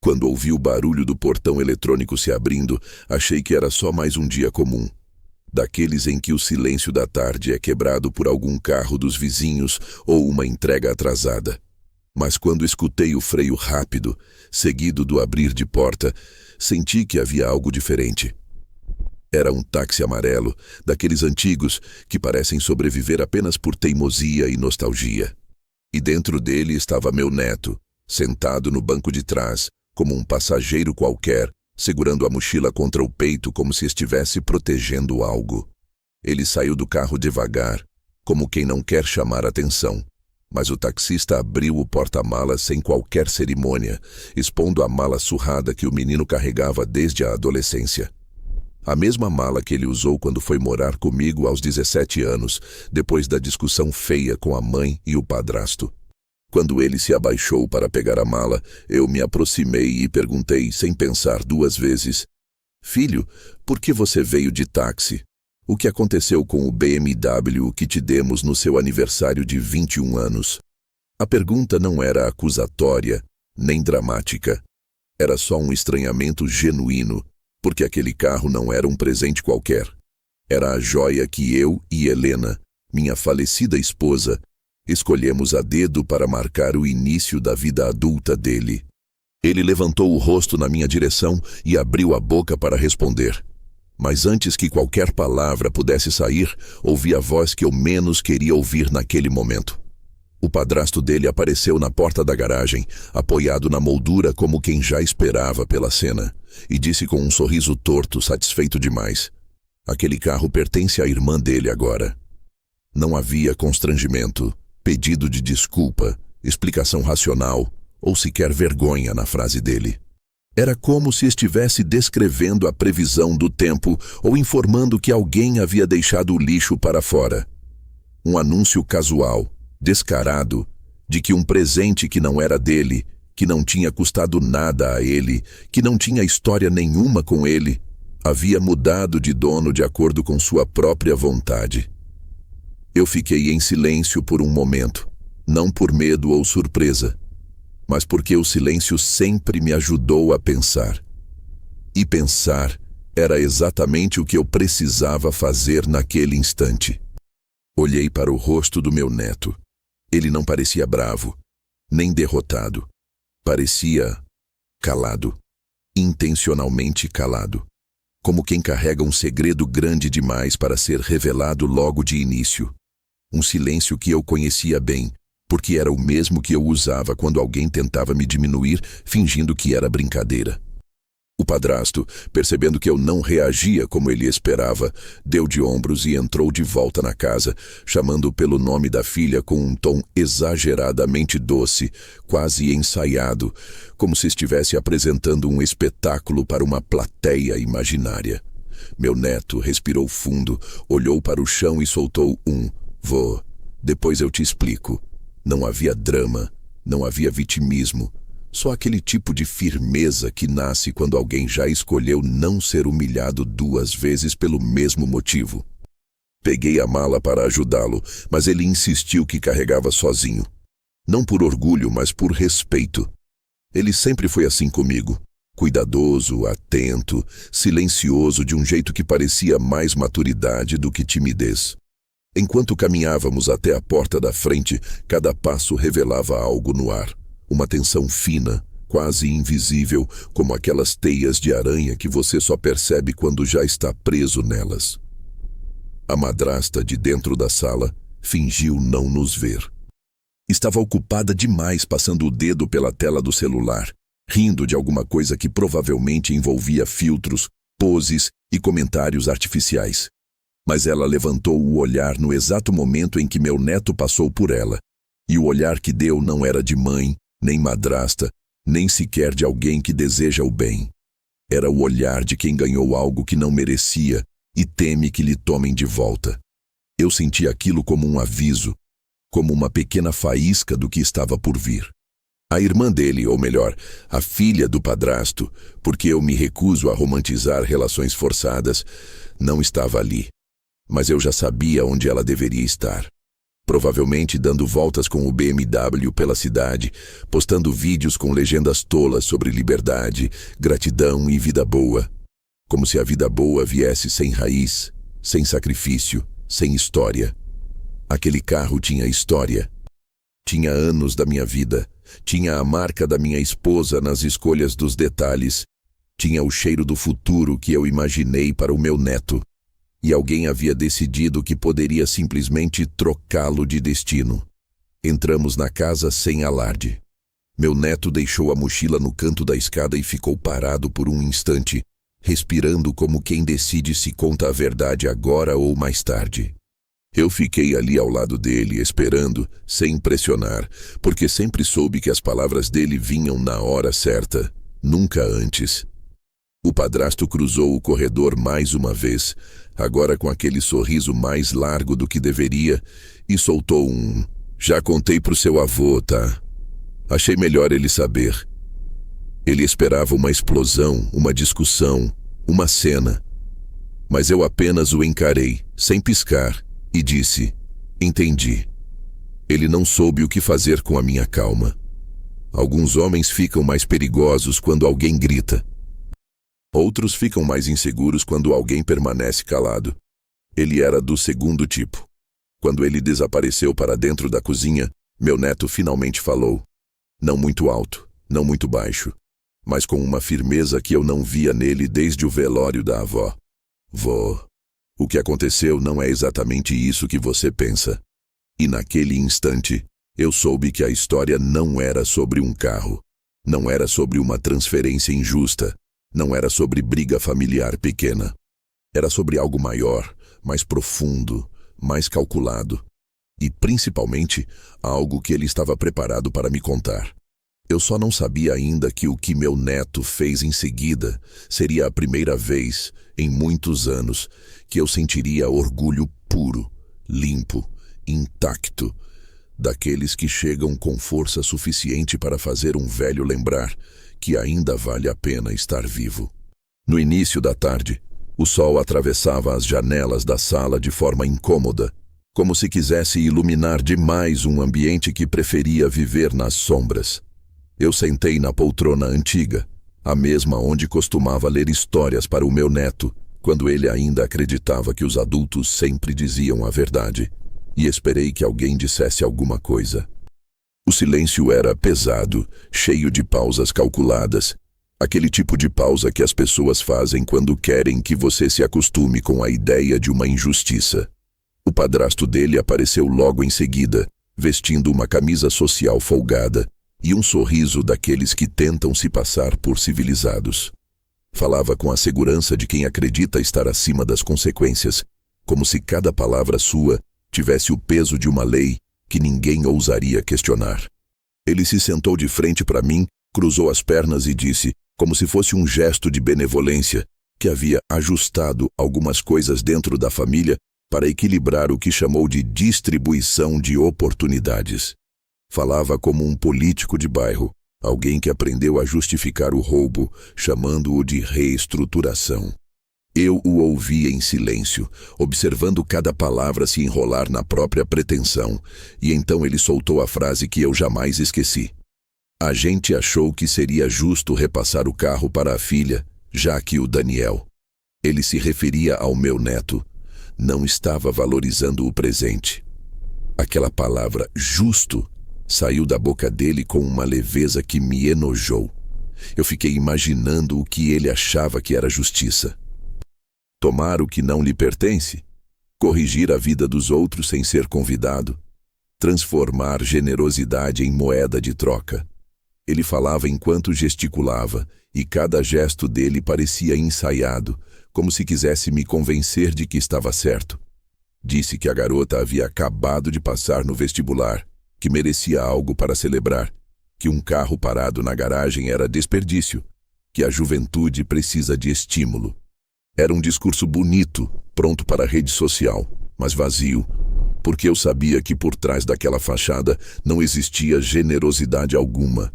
Quando ouvi o barulho do portão eletrônico se abrindo, achei que era só mais um dia comum. Daqueles em que o silêncio da tarde é quebrado por algum carro dos vizinhos ou uma entrega atrasada. Mas quando escutei o freio rápido, seguido do abrir de porta, senti que havia algo diferente. Era um táxi amarelo, daqueles antigos que parecem sobreviver apenas por teimosia e nostalgia. E dentro dele estava meu neto, sentado no banco de trás, como um passageiro qualquer, segurando a mochila contra o peito como se estivesse protegendo algo. Ele saiu do carro devagar, como quem não quer chamar atenção. Mas o taxista abriu o porta-malas sem qualquer cerimônia, expondo a mala surrada que o menino carregava desde a adolescência. A mesma mala que ele usou quando foi morar comigo aos 17 anos, depois da discussão feia com a mãe e o padrasto. Quando ele se abaixou para pegar a mala, eu me aproximei e perguntei, sem pensar duas vezes: "Filho, por que você veio de táxi? O que aconteceu com o BMW que te demos no seu aniversário de 21 anos?" A pergunta não era acusatória, nem dramática. Era só um estranhamento genuíno, porque aquele carro não era um presente qualquer. Era a joia que eu e Helena, minha falecida esposa, escolhemos a dedo para marcar o início da vida adulta dele. Ele levantou o rosto na minha direção e abriu a boca para responder. Mas antes que qualquer palavra pudesse sair, ouvi a voz que eu menos queria ouvir naquele momento. O padrasto dele apareceu na porta da garagem, apoiado na moldura como quem já esperava pela cena, e disse com um sorriso torto, satisfeito demais: "Aquele carro pertence à irmã dele agora." Não havia constrangimento, pedido de desculpa, explicação racional ou sequer vergonha na frase dele. Era como se estivesse descrevendo a previsão do tempo ou informando que alguém havia deixado o lixo para fora. Um anúncio casual, descarado, de que um presente que não era dele, que não tinha custado nada a ele, que não tinha história nenhuma com ele, havia mudado de dono de acordo com sua própria vontade. Eu fiquei em silêncio por um momento, não por medo ou surpresa, mas porque o silêncio sempre me ajudou a pensar. E pensar era exatamente o que eu precisava fazer naquele instante. Olhei para o rosto do meu neto. Ele não parecia bravo, nem derrotado. Parecia calado, intencionalmente calado, como quem carrega um segredo grande demais para ser revelado logo de início. Um silêncio que eu conhecia bem, porque era o mesmo que eu usava quando alguém tentava me diminuir, fingindo que era brincadeira. O padrasto, percebendo que eu não reagia como ele esperava, deu de ombros e entrou de volta na casa, chamando pelo nome da filha com um tom exageradamente doce, quase ensaiado, como se estivesse apresentando um espetáculo para uma plateia imaginária. Meu neto respirou fundo, olhou para o chão e soltou um: "Vô, depois eu te explico." Não havia drama, não havia vitimismo, só aquele tipo de firmeza que nasce quando alguém já escolheu não ser humilhado duas vezes pelo mesmo motivo. Peguei a mala para ajudá-lo, mas ele insistiu que carregava sozinho. Não por orgulho, mas por respeito. Ele sempre foi assim comigo, cuidadoso, atento, silencioso de um jeito que parecia mais maturidade do que timidez. Enquanto caminhávamos até a porta da frente, cada passo revelava algo no ar. Uma tensão fina, quase invisível, como aquelas teias de aranha que você só percebe quando já está preso nelas. A madrasta de dentro da sala fingiu não nos ver. Estava ocupada demais passando o dedo pela tela do celular, rindo de alguma coisa que provavelmente envolvia filtros, poses e comentários artificiais. Mas ela levantou o olhar no exato momento em que meu neto passou por ela, e o olhar que deu não era de mãe, nem madrasta, nem sequer de alguém que deseja o bem. Era o olhar de quem ganhou algo que não merecia e teme que lhe tomem de volta. Eu senti aquilo como um aviso, como uma pequena faísca do que estava por vir. A irmã dele, ou melhor, a filha do padrasto, porque eu me recuso a romantizar relações forçadas, não estava ali. Mas eu já sabia onde ela deveria estar. Provavelmente dando voltas com o BMW pela cidade, postando vídeos com legendas tolas sobre liberdade, gratidão e vida boa. Como se a vida boa viesse sem raiz, sem sacrifício, sem história. Aquele carro tinha história. Tinha anos da minha vida. Tinha a marca da minha esposa nas escolhas dos detalhes. Tinha o cheiro do futuro que eu imaginei para o meu neto. E alguém havia decidido que poderia simplesmente trocá-lo de destino. Entramos na casa sem alarde. Meu neto deixou a mochila no canto da escada e ficou parado por um instante, respirando como quem decide se conta a verdade agora ou mais tarde. Eu fiquei ali ao lado dele, esperando, sem pressionar, porque sempre soube que as palavras dele vinham na hora certa, nunca antes. O padrasto cruzou o corredor mais uma vez, agora com aquele sorriso mais largo do que deveria, e soltou um: "Já contei pro seu avô, tá?" Achei melhor ele saber. Ele esperava uma explosão, uma discussão, uma cena. Mas eu apenas o encarei, sem piscar, e disse: "Entendi." Ele não soube o que fazer com a minha calma. Alguns homens ficam mais perigosos quando alguém grita. Outros ficam mais inseguros quando alguém permanece calado. Ele era do segundo tipo. Quando ele desapareceu para dentro da cozinha, meu neto finalmente falou. Não muito alto, não muito baixo, mas com uma firmeza que eu não via nele desde o velório da avó. "Vô, o que aconteceu não é exatamente isso que você pensa." E naquele instante, eu soube que a história não era sobre um carro, não era sobre uma transferência injusta, não era sobre briga familiar pequena. Era sobre algo maior, mais profundo, mais calculado. E, principalmente, algo que ele estava preparado para me contar. Eu só não sabia ainda que o que meu neto fez em seguida seria a primeira vez, em muitos anos, que eu sentiria orgulho puro, limpo, intacto, daqueles que chegam com força suficiente para fazer um velho lembrar que ainda vale a pena estar vivo. No início da tarde, o sol atravessava as janelas da sala de forma incômoda, como se quisesse iluminar demais um ambiente que preferia viver nas sombras. Eu sentei na poltrona antiga, a mesma onde costumava ler histórias para o meu neto, quando ele ainda acreditava que os adultos sempre diziam a verdade, e esperei que alguém dissesse alguma coisa. O silêncio era pesado, cheio de pausas calculadas, aquele tipo de pausa que as pessoas fazem quando querem que você se acostume com a ideia de uma injustiça. O padrasto dele apareceu logo em seguida, vestindo uma camisa social folgada e um sorriso daqueles que tentam se passar por civilizados. Falava com a segurança de quem acredita estar acima das consequências, como se cada palavra sua tivesse o peso de uma lei que ninguém ousaria questionar. Ele se sentou de frente para mim, cruzou as pernas e disse, como se fosse um gesto de benevolência, que havia ajustado algumas coisas dentro da família para equilibrar o que chamou de distribuição de oportunidades. Falava como um político de bairro, alguém que aprendeu a justificar o roubo, chamando-o de reestruturação. Eu o ouvia em silêncio, observando cada palavra se enrolar na própria pretensão, e então ele soltou a frase que eu jamais esqueci. A gente achou que seria justo repassar o carro para a filha, já que o Daniel, ele se referia ao meu neto, não estava valorizando o presente. Aquela palavra justo saiu da boca dele com uma leveza que me enojou. Eu fiquei imaginando o que ele achava que era justiça. Tomar o que não lhe pertence, corrigir a vida dos outros sem ser convidado, transformar generosidade em moeda de troca. Ele falava enquanto gesticulava, e cada gesto dele parecia ensaiado, como se quisesse me convencer de que estava certo. Disse que a garota havia acabado de passar no vestibular, que merecia algo para celebrar, que um carro parado na garagem era desperdício, que a juventude precisa de estímulo. Era um discurso bonito, pronto para a rede social, mas vazio, porque eu sabia que por trás daquela fachada não existia generosidade alguma.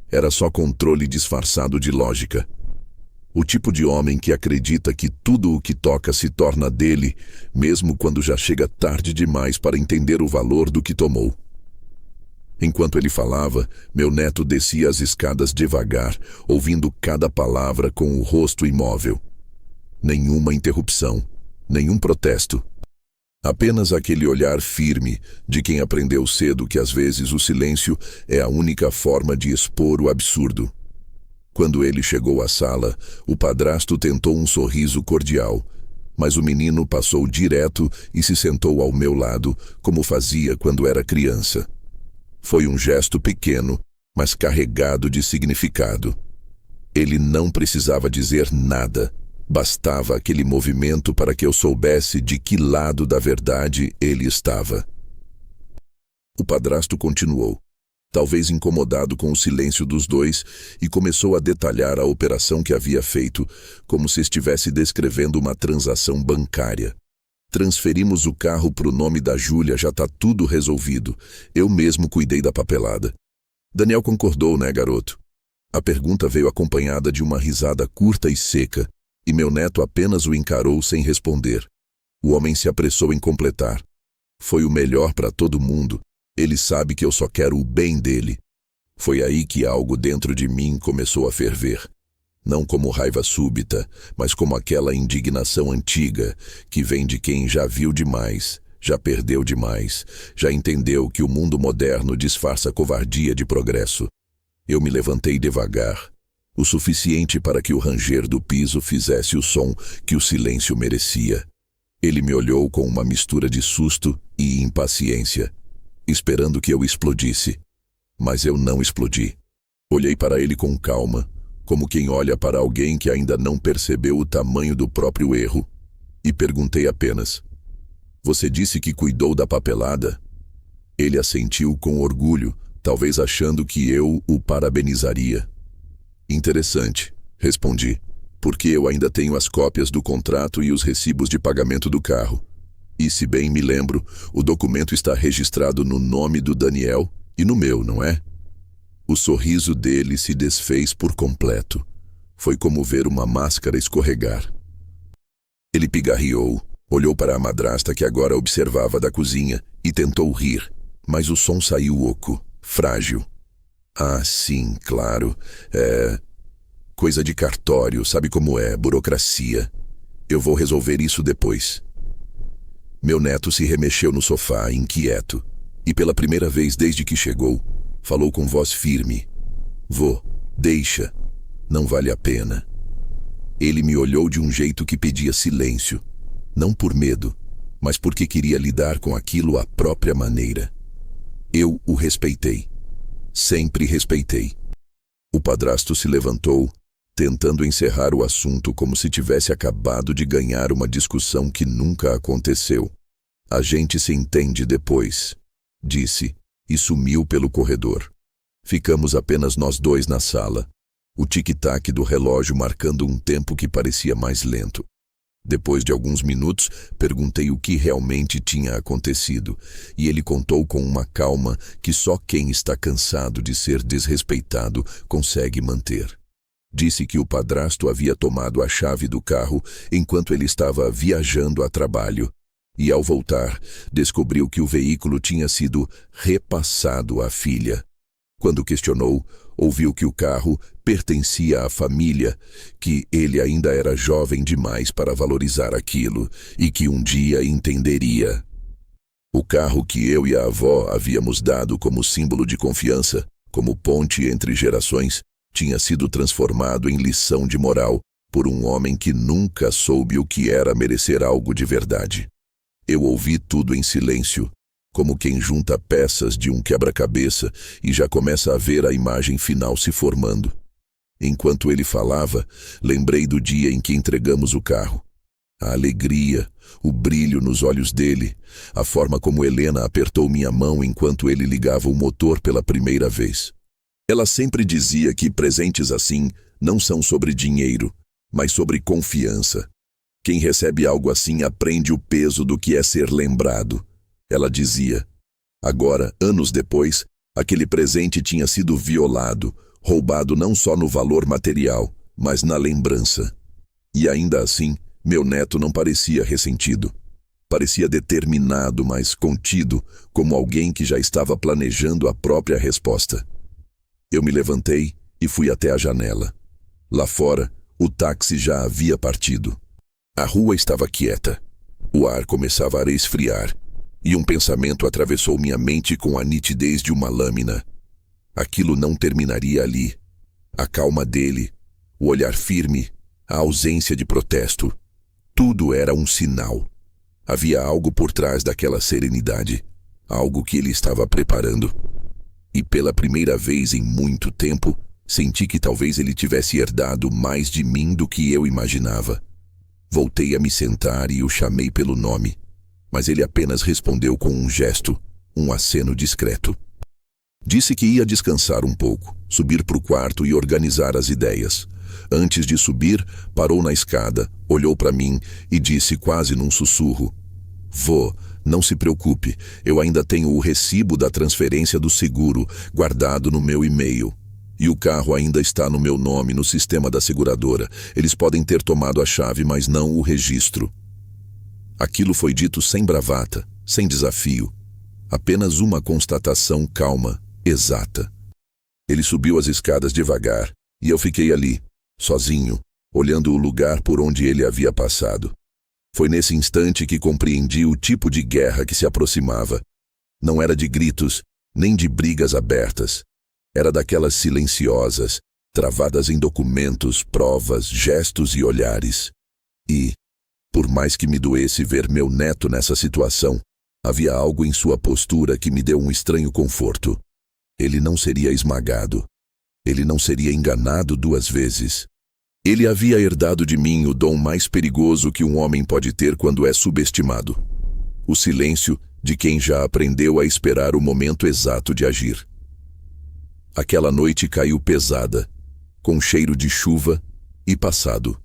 Era só controle disfarçado de lógica. O tipo de homem que acredita que tudo o que toca se torna dele, mesmo quando já chega tarde demais para entender o valor do que tomou. Enquanto ele falava, meu neto descia as escadas devagar, ouvindo cada palavra com o rosto imóvel. Nenhuma interrupção, nenhum protesto. Apenas aquele olhar firme de quem aprendeu cedo que às vezes o silêncio é a única forma de expor o absurdo. Quando ele chegou à sala, o padrasto tentou um sorriso cordial, mas o menino passou direto e se sentou ao meu lado, como fazia quando era criança. Foi um gesto pequeno, mas carregado de significado. Ele não precisava dizer nada. Bastava aquele movimento para que eu soubesse de que lado da verdade ele estava. O padrasto continuou, talvez incomodado com o silêncio dos dois, e começou a detalhar a operação que havia feito, como se estivesse descrevendo uma transação bancária. Transferimos o carro para o nome da Júlia, já está tudo resolvido. Eu mesmo cuidei da papelada. Daniel concordou, né, garoto? A pergunta veio acompanhada de uma risada curta e seca, e meu neto apenas o encarou sem responder. O homem se apressou em completar. Foi o melhor para todo mundo. Ele sabe que eu só quero o bem dele. Foi aí que algo dentro de mim começou a ferver. Não como raiva súbita, mas como aquela indignação antiga que vem de quem já viu demais, já perdeu demais, já entendeu que o mundo moderno disfarça covardia de progresso. Eu me levantei devagar, o suficiente para que o ranger do piso fizesse o som que o silêncio merecia. Ele me olhou com uma mistura de susto e impaciência, esperando que eu explodisse. Mas eu não explodi. Olhei para ele com calma, como quem olha para alguém que ainda não percebeu o tamanho do próprio erro, e perguntei apenas: "Você disse que cuidou da papelada?" Ele assentiu com orgulho, talvez achando que eu o parabenizaria. "Interessante", respondi, "porque eu ainda tenho as cópias do contrato e os recibos de pagamento do carro. E, se bem me lembro, o documento está registrado no nome do Daniel e no meu, não é?" O sorriso dele se desfez por completo. Foi como ver uma máscara escorregar. Ele pigarreou, olhou para a madrasta que agora observava da cozinha e tentou rir, mas o som saiu oco, frágil. "Ah, sim, claro. Coisa de cartório, sabe como é, burocracia. Eu vou resolver isso depois." Meu neto se remexeu no sofá, inquieto, e pela primeira vez desde que chegou, falou com voz firme: "Vô, deixa. Não vale a pena." Ele me olhou de um jeito que pedia silêncio, não por medo, mas porque queria lidar com aquilo à própria maneira. Eu o respeitei. Sempre respeitei. O padrasto se levantou, tentando encerrar o assunto como se tivesse acabado de ganhar uma discussão que nunca aconteceu. "A gente se entende depois", disse, e sumiu pelo corredor. Ficamos apenas nós dois na sala, o tic-tac do relógio marcando um tempo que parecia mais lento. Depois de alguns minutos, perguntei o que realmente tinha acontecido, e ele contou com uma calma que só quem está cansado de ser desrespeitado consegue manter. Disse que o padrasto havia tomado a chave do carro enquanto ele estava viajando a trabalho, e ao voltar, descobriu que o veículo tinha sido repassado à filha. Quando questionou, ouviu que o carro pertencia à família, que ele ainda era jovem demais para valorizar aquilo e que um dia entenderia. O carro que eu e a avó havíamos dado como símbolo de confiança, como ponte entre gerações, tinha sido transformado em lição de moral por um homem que nunca soube o que era merecer algo de verdade. Eu ouvi tudo em silêncio, como quem junta peças de um quebra-cabeça e já começa a ver a imagem final se formando. Enquanto ele falava, lembrei do dia em que entregamos o carro. A alegria, o brilho nos olhos dele, a forma como Helena apertou minha mão enquanto ele ligava o motor pela primeira vez. Ela sempre dizia que presentes assim não são sobre dinheiro, mas sobre confiança. Quem recebe algo assim aprende o peso do que é ser lembrado. Ela dizia. Agora, anos depois, aquele presente tinha sido violado, roubado não só no valor material, mas na lembrança. E ainda assim, meu neto não parecia ressentido. Parecia determinado, mas contido, como alguém que já estava planejando a própria resposta. Eu me levantei e fui até a janela. Lá fora, o táxi já havia partido. A rua estava quieta. O ar começava a esfriar, e um pensamento atravessou minha mente com a nitidez de uma lâmina. Aquilo não terminaria ali. A calma dele, o olhar firme, a ausência de protesto. Tudo era um sinal. Havia algo por trás daquela serenidade, algo que ele estava preparando. E pela primeira vez em muito tempo, senti que talvez ele tivesse herdado mais de mim do que eu imaginava. Voltei a me sentar e o chamei pelo nome, mas ele apenas respondeu com um gesto, um aceno discreto. Disse que ia descansar um pouco, subir para o quarto e organizar as ideias. Antes de subir, parou na escada, olhou para mim e disse quase num sussurro: "Vô, não se preocupe, eu ainda tenho o recibo da transferência do seguro guardado no meu e-mail. E o carro ainda está no meu nome no sistema da seguradora. Eles podem ter tomado a chave, mas não o registro." Aquilo foi dito sem bravata, sem desafio. Apenas uma constatação calma, exata. Ele subiu as escadas devagar, e eu fiquei ali, sozinho, olhando o lugar por onde ele havia passado. Foi nesse instante que compreendi o tipo de guerra que se aproximava. Não era de gritos, nem de brigas abertas. Era daquelas silenciosas, travadas em documentos, provas, gestos e olhares. E, por mais que me doesse ver meu neto nessa situação, havia algo em sua postura que me deu um estranho conforto. Ele não seria esmagado. Ele não seria enganado 2 vezes. Ele havia herdado de mim o dom mais perigoso que um homem pode ter quando é subestimado: o silêncio de quem já aprendeu a esperar o momento exato de agir. Aquela noite caiu pesada, com cheiro de chuva e passado.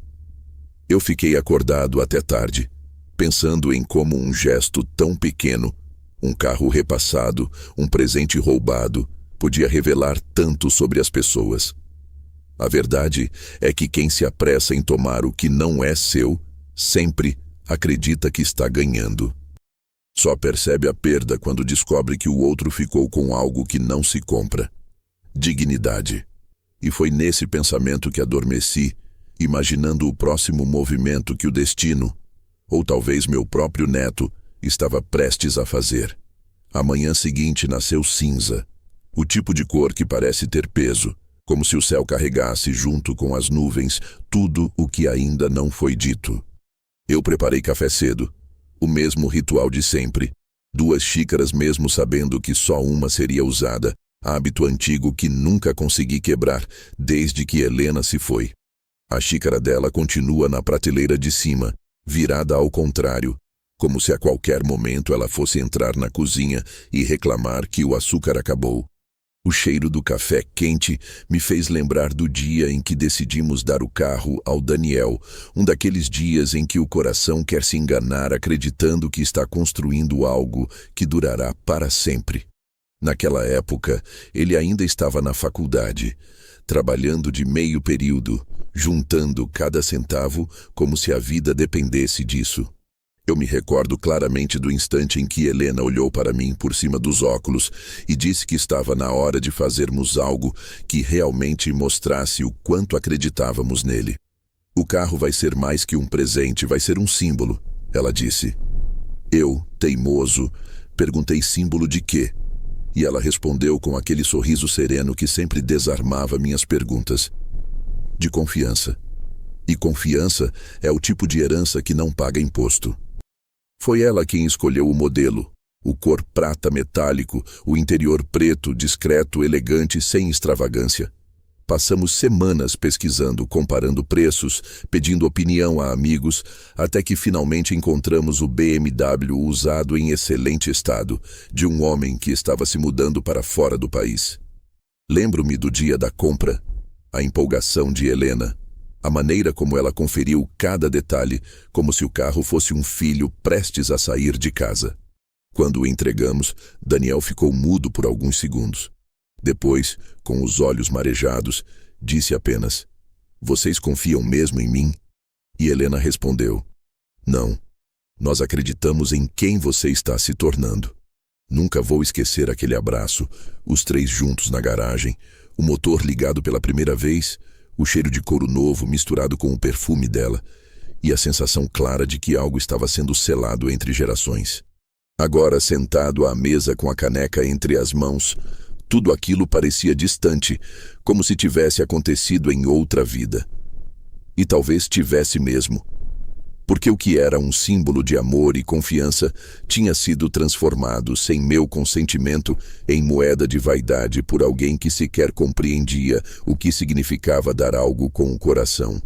Eu fiquei acordado até tarde, pensando em como um gesto tão pequeno, um carro repassado, um presente roubado, podia revelar tanto sobre as pessoas. A verdade é que quem se apressa em tomar o que não é seu, sempre acredita que está ganhando. Só percebe a perda quando descobre que o outro ficou com algo que não se compra: dignidade. E foi nesse pensamento que adormeci, imaginando o próximo movimento que o destino, ou talvez meu próprio neto, estava prestes a fazer. A manhã seguinte nasceu cinza, o tipo de cor que parece ter peso, como se o céu carregasse junto com as nuvens tudo o que ainda não foi dito. Eu preparei café cedo, o mesmo ritual de sempre, 2 xícaras mesmo sabendo que só uma seria usada, hábito antigo que nunca consegui quebrar desde que Helena se foi. A xícara dela continua na prateleira de cima, virada ao contrário, como se a qualquer momento ela fosse entrar na cozinha e reclamar que o açúcar acabou. O cheiro do café quente me fez lembrar do dia em que decidimos dar o carro ao Daniel, um daqueles dias em que o coração quer se enganar acreditando que está construindo algo que durará para sempre. Naquela época, ele ainda estava na faculdade, trabalhando de meio período, juntando cada centavo como se a vida dependesse disso. Eu me recordo claramente do instante em que Helena olhou para mim por cima dos óculos e disse que estava na hora de fazermos algo que realmente mostrasse o quanto acreditávamos nele. "O carro vai ser mais que um presente, vai ser um símbolo", ela disse. Eu, teimoso, perguntei símbolo de quê? E ela respondeu com aquele sorriso sereno que sempre desarmava minhas perguntas: de confiança. E confiança é o tipo de herança que não paga imposto. Foi ela quem escolheu o modelo, o cor prata metálico, o interior preto, discreto, elegante, sem extravagância. Passamos semanas pesquisando, comparando preços, pedindo opinião a amigos, até que finalmente encontramos o BMW usado em excelente estado, de um homem que estava se mudando para fora do país. Lembro-me do dia da compra, a empolgação de Helena, a maneira como ela conferiu cada detalhe, como se o carro fosse um filho prestes a sair de casa. Quando o entregamos, Daniel ficou mudo por alguns segundos. Depois, com os olhos marejados, disse apenas: Vocês confiam mesmo em mim? E Helena respondeu: Não. Nós acreditamos em quem você está se tornando. Nunca vou esquecer aquele abraço, os três juntos na garagem, o motor ligado pela primeira vez, o cheiro de couro novo misturado com o perfume dela e a sensação clara de que algo estava sendo selado entre gerações. Agora, sentado à mesa com a caneca entre as mãos, tudo aquilo parecia distante, como se tivesse acontecido em outra vida. E talvez tivesse mesmo. Porque o que era um símbolo de amor e confiança tinha sido transformado, sem meu consentimento, em moeda de vaidade por alguém que sequer compreendia o que significava dar algo com o coração.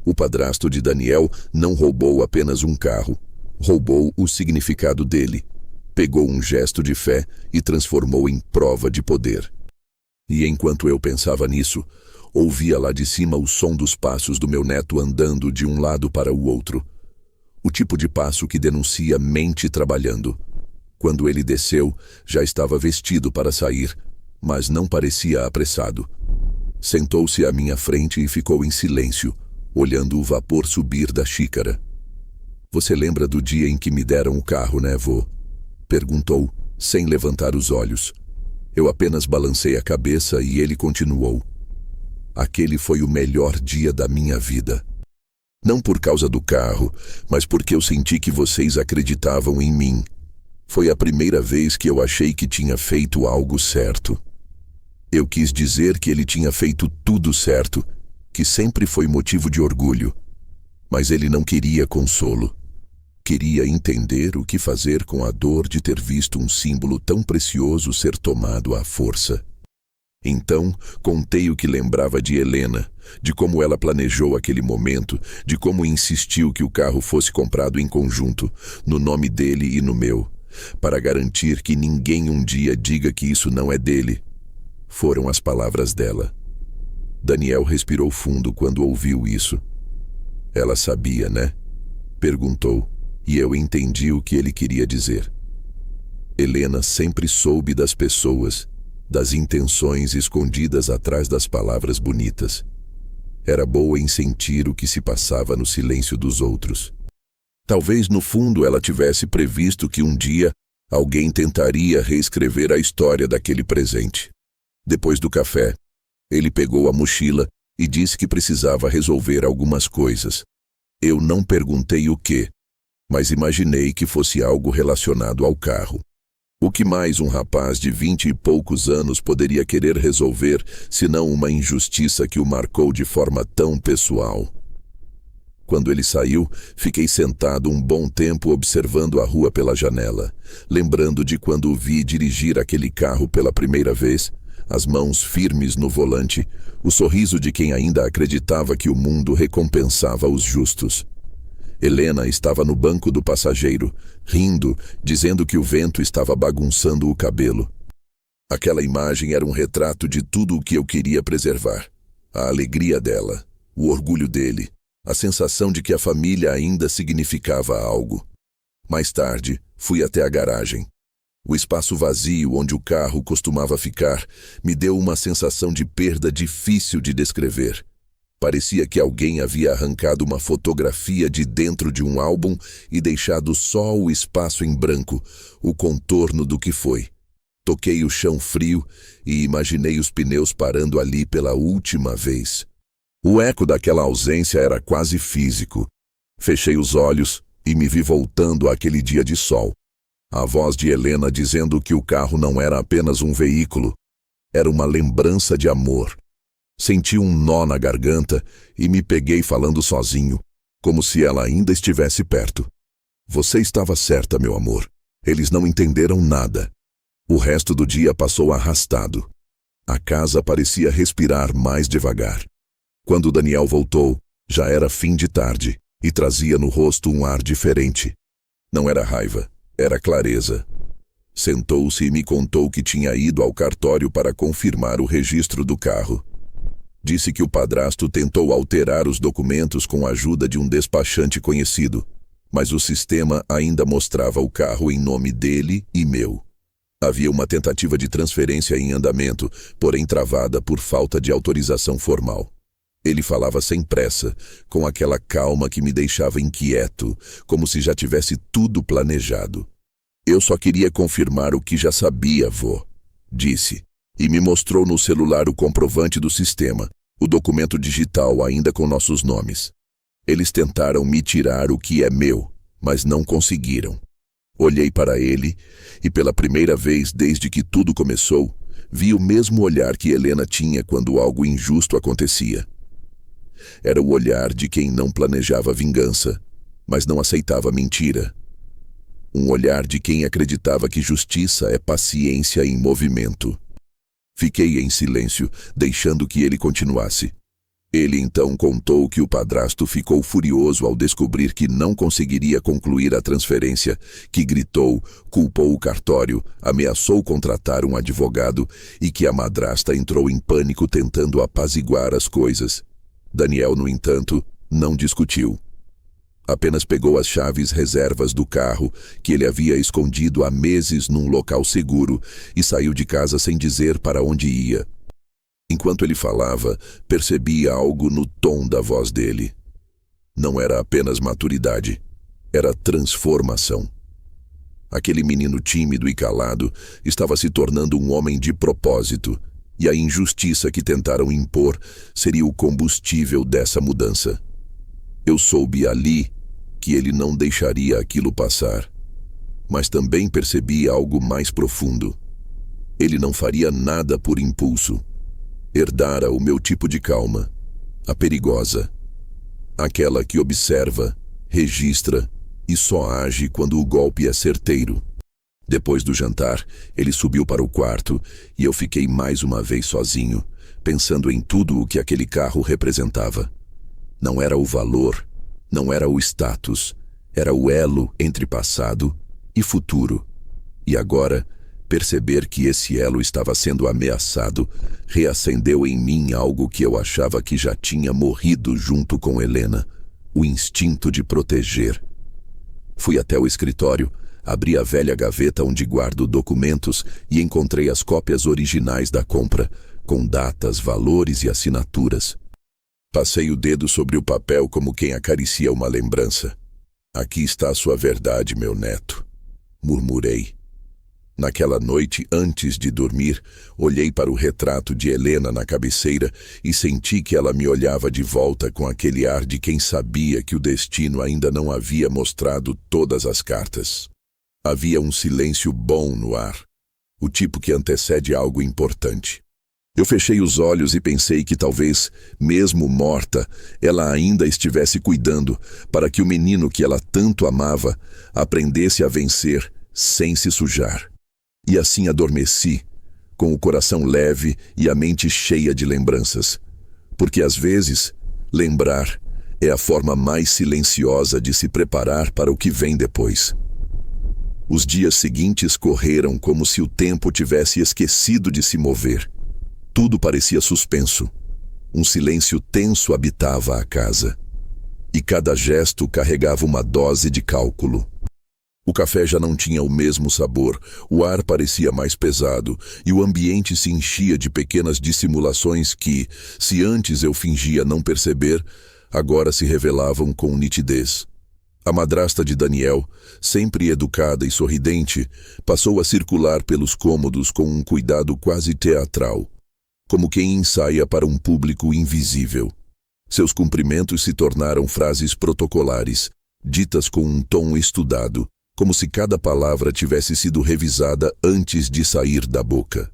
O padrasto de Daniel não roubou apenas um carro, roubou o significado dele. Pegou um gesto de fé e transformou em prova de poder. E enquanto eu pensava nisso, ouvia lá de cima o som dos passos do meu neto andando de um lado para o outro. O tipo de passo que denuncia mente trabalhando. Quando ele desceu, já estava vestido para sair, mas não parecia apressado. Sentou-se à minha frente e ficou em silêncio, olhando o vapor subir da xícara. Você lembra do dia em que me deram o carro, né, vô? Perguntou, sem levantar os olhos. Eu apenas balancei a cabeça e ele continuou. Aquele foi o melhor dia da minha vida. Não por causa do carro, mas porque eu senti que vocês acreditavam em mim. Foi a primeira vez que eu achei que tinha feito algo certo. Eu quis dizer que ele tinha feito tudo certo, que sempre foi motivo de orgulho. Mas ele não queria consolo. Queria entender o que fazer com a dor de ter visto um símbolo tão precioso ser tomado à força. Então, contei o que lembrava de Helena, de como ela planejou aquele momento, de como insistiu que o carro fosse comprado em conjunto, no nome dele e no meu, para garantir que ninguém um dia diga que isso não é dele. Foram as palavras dela. Daniel respirou fundo quando ouviu isso. Ela sabia, né? Perguntou, e eu entendi o que ele queria dizer. Helena sempre soube das pessoas, das intenções escondidas atrás das palavras bonitas. Era boa em sentir o que se passava no silêncio dos outros. Talvez no fundo ela tivesse previsto que um dia alguém tentaria reescrever a história daquele presente. Depois do café, ele pegou a mochila e disse que precisava resolver algumas coisas. Eu não perguntei o quê, mas imaginei que fosse algo relacionado ao carro. O que mais um rapaz de 20 e poucos anos poderia querer resolver, senão uma injustiça que o marcou de forma tão pessoal? Quando ele saiu, fiquei sentado um bom tempo observando a rua pela janela, lembrando de quando o vi dirigir aquele carro pela primeira vez, as mãos firmes no volante, o sorriso de quem ainda acreditava que o mundo recompensava os justos. Helena estava no banco do passageiro, rindo, dizendo que o vento estava bagunçando o cabelo. Aquela imagem era um retrato de tudo o que eu queria preservar. A alegria dela, o orgulho dele, a sensação de que a família ainda significava algo. Mais tarde, fui até a garagem. O espaço vazio onde o carro costumava ficar me deu uma sensação de perda difícil de descrever. Parecia que alguém havia arrancado uma fotografia de dentro de um álbum e deixado só o espaço em branco, o contorno do que foi. Toquei o chão frio e imaginei os pneus parando ali pela última vez. O eco daquela ausência era quase físico. Fechei os olhos e me vi voltando àquele dia de sol. A voz de Helena dizendo que o carro não era apenas um veículo, era uma lembrança de amor. Senti um nó na garganta e me peguei falando sozinho, como se ela ainda estivesse perto. Você estava certa, meu amor. Eles não entenderam nada. O resto do dia passou arrastado. A casa parecia respirar mais devagar. Quando Daniel voltou, já era fim de tarde e trazia no rosto um ar diferente. Não era raiva, era clareza. Sentou-se e me contou que tinha ido ao cartório para confirmar o registro do carro. Disse que o padrasto tentou alterar os documentos com a ajuda de um despachante conhecido, mas o sistema ainda mostrava o carro em nome dele e meu. Havia uma tentativa de transferência em andamento, porém travada por falta de autorização formal. Ele falava sem pressa, com aquela calma que me deixava inquieto, como se já tivesse tudo planejado. Eu só queria confirmar o que já sabia, vô, disse, e me mostrou no celular o comprovante do sistema, o documento digital ainda com nossos nomes. Eles tentaram me tirar o que é meu, mas não conseguiram. Olhei para ele e, pela primeira vez desde que tudo começou, vi o mesmo olhar que Helena tinha quando algo injusto acontecia. Era o olhar de quem não planejava vingança, mas não aceitava mentira. Um olhar de quem acreditava que justiça é paciência em movimento. Fiquei em silêncio, deixando que ele continuasse. Ele então contou que o padrasto ficou furioso ao descobrir que não conseguiria concluir a transferência, que gritou, culpou o cartório, ameaçou contratar um advogado e que a madrasta entrou em pânico tentando apaziguar as coisas. Daniel, no entanto, não discutiu. Apenas pegou as chaves reservas do carro, que ele havia escondido há meses num local seguro, e saiu de casa sem dizer para onde ia. Enquanto ele falava, percebi algo no tom da voz dele. Não era apenas maturidade, era transformação. Aquele menino tímido e calado estava se tornando um homem de propósito, e a injustiça que tentaram impor seria o combustível dessa mudança. Eu soube ali que ele não deixaria aquilo passar, mas também percebi algo mais profundo. Ele não faria nada por impulso. Herdara o meu tipo de calma, a perigosa, aquela que observa, registra e só age quando o golpe é certeiro. Depois do jantar, ele subiu para o quarto e eu fiquei mais uma vez sozinho, pensando em tudo o que aquele carro representava. Não era o valor, não era o status, era o elo entre passado e futuro. E agora, perceber que esse elo estava sendo ameaçado reacendeu em mim algo que eu achava que já tinha morrido junto com Helena, o instinto de proteger. Fui até o escritório, abri a velha gaveta onde guardo documentos e encontrei as cópias originais da compra, com datas, valores e assinaturas. Passei o dedo sobre o papel como quem acaricia uma lembrança. Aqui está a sua verdade, meu neto, murmurei. Naquela noite, antes de dormir, olhei para o retrato de Helena na cabeceira e senti que ela me olhava de volta com aquele ar de quem sabia que o destino ainda não havia mostrado todas as cartas. Havia um silêncio bom no ar, o tipo que antecede algo importante. Eu fechei os olhos e pensei que talvez, mesmo morta, ela ainda estivesse cuidando para que o menino que ela tanto amava aprendesse a vencer sem se sujar. E assim adormeci, com o coração leve e a mente cheia de lembranças. Porque às vezes, lembrar é a forma mais silenciosa de se preparar para o que vem depois. Os dias seguintes correram como se o tempo tivesse esquecido de se mover. Tudo parecia suspenso. Um silêncio tenso habitava a casa. E cada gesto carregava uma dose de cálculo. O café já não tinha o mesmo sabor, o ar parecia mais pesado e o ambiente se enchia de pequenas dissimulações que, se antes eu fingia não perceber, agora se revelavam com nitidez. A madrasta de Daniel, sempre educada e sorridente, passou a circular pelos cômodos com um cuidado quase teatral, como quem ensaia para um público invisível. Seus cumprimentos se tornaram frases protocolares, ditas com um tom estudado, como se cada palavra tivesse sido revisada antes de sair da boca.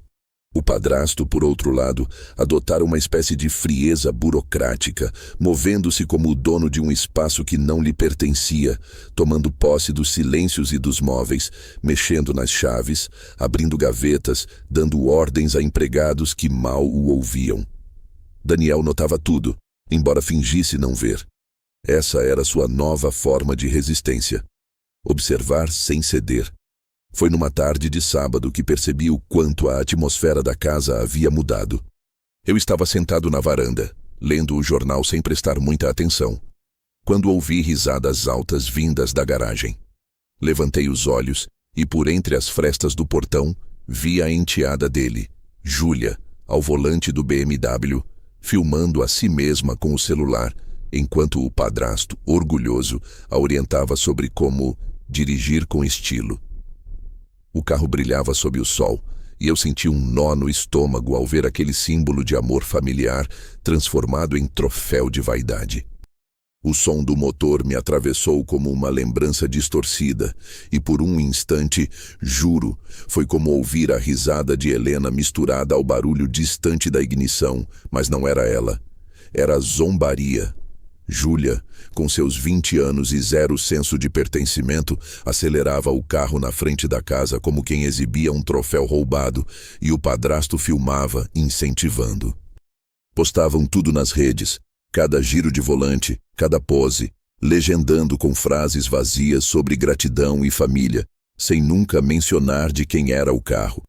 O padrasto, por outro lado, adotara uma espécie de frieza burocrática, movendo-se como o dono de um espaço que não lhe pertencia, tomando posse dos silêncios e dos móveis, mexendo nas chaves, abrindo gavetas, dando ordens a empregados que mal o ouviam. Daniel notava tudo, embora fingisse não ver. Essa era sua nova forma de resistência. Observar sem ceder. Foi numa tarde de sábado que percebi o quanto a atmosfera da casa havia mudado. Eu estava sentado na varanda, lendo o jornal sem prestar muita atenção, quando ouvi risadas altas vindas da garagem. Levantei os olhos e, por entre as frestas do portão, vi a enteada dele, Júlia, ao volante do BMW, filmando a si mesma com o celular, enquanto o padrasto, orgulhoso, a orientava sobre como dirigir com estilo. O carro brilhava sob o sol, e eu senti um nó no estômago ao ver aquele símbolo de amor familiar transformado em troféu de vaidade. O som do motor me atravessou como uma lembrança distorcida, e por um instante, juro, foi como ouvir a risada de Helena misturada ao barulho distante da ignição, mas não era ela. Era zombaria. Júlia, com seus 20 anos e zero senso de pertencimento, acelerava o carro na frente da casa como quem exibia um troféu roubado, e o padrasto filmava, incentivando. Postavam tudo nas redes, cada giro de volante, cada pose, legendando com frases vazias sobre gratidão e família, sem nunca mencionar de quem era o carro.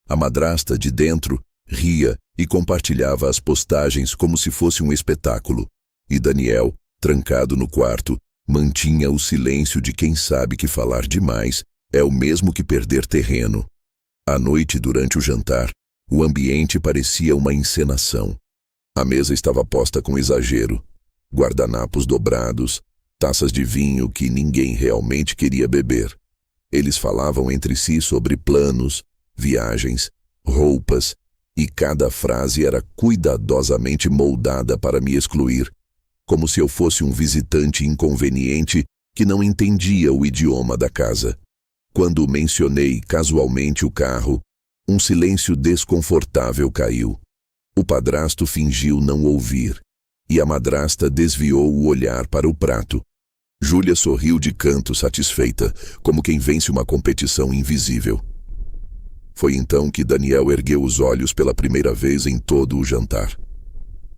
A madrasta, de dentro, ria e compartilhava as postagens como se fosse um espetáculo. E Daniel, trancado no quarto, mantinha o silêncio de quem sabe que falar demais é o mesmo que perder terreno. À noite, durante o jantar, o ambiente parecia uma encenação. A mesa estava posta com exagero. Guardanapos dobrados, taças de vinho que ninguém realmente queria beber. Eles falavam entre si sobre planos, viagens, roupas, e cada frase era cuidadosamente moldada para me excluir, como se eu fosse um visitante inconveniente que não entendia o idioma da casa. Quando mencionei casualmente o carro, um silêncio desconfortável caiu. O padrasto fingiu não ouvir, e a madrasta desviou o olhar para o prato. Júlia sorriu de canto, satisfeita, como quem vence uma competição invisível. Foi então que Daniel ergueu os olhos pela primeira vez em todo o jantar.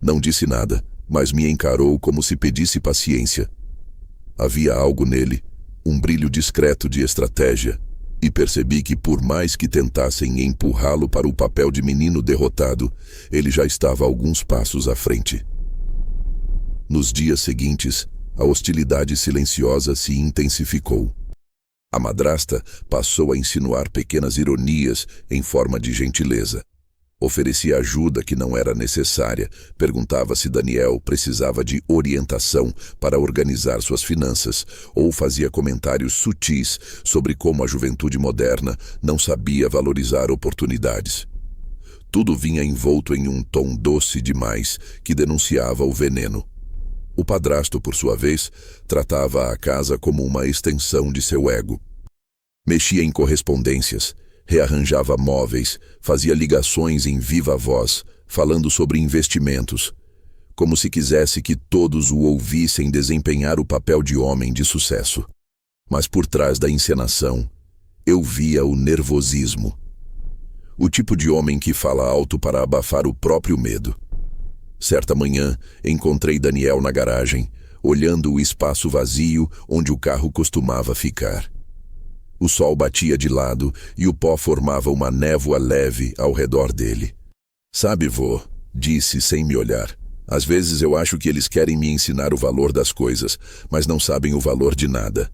Não disse nada, mas me encarou como se pedisse paciência. Havia algo nele, um brilho discreto de estratégia, e percebi que por mais que tentassem empurrá-lo para o papel de menino derrotado, ele já estava alguns passos à frente. Nos dias seguintes, a hostilidade silenciosa se intensificou. A madrasta passou a insinuar pequenas ironias em forma de gentileza. Oferecia ajuda que não era necessária, perguntava se Daniel precisava de orientação para organizar suas finanças, ou fazia comentários sutis sobre como a juventude moderna não sabia valorizar oportunidades. Tudo vinha envolto em um tom doce demais que denunciava o veneno. O padrasto, por sua vez, tratava a casa como uma extensão de seu ego. Mexia em correspondências, rearranjava móveis, fazia ligações em viva voz, falando sobre investimentos, como se quisesse que todos o ouvissem desempenhar o papel de homem de sucesso. Mas por trás da encenação, eu via o nervosismo. O tipo de homem que fala alto para abafar o próprio medo. Certa manhã, encontrei Daniel na garagem, olhando o espaço vazio onde o carro costumava ficar. O sol batia de lado e o pó formava uma névoa leve ao redor dele. "Sabe, vô", disse sem me olhar, "às vezes eu acho que eles querem me ensinar o valor das coisas, mas não sabem o valor de nada."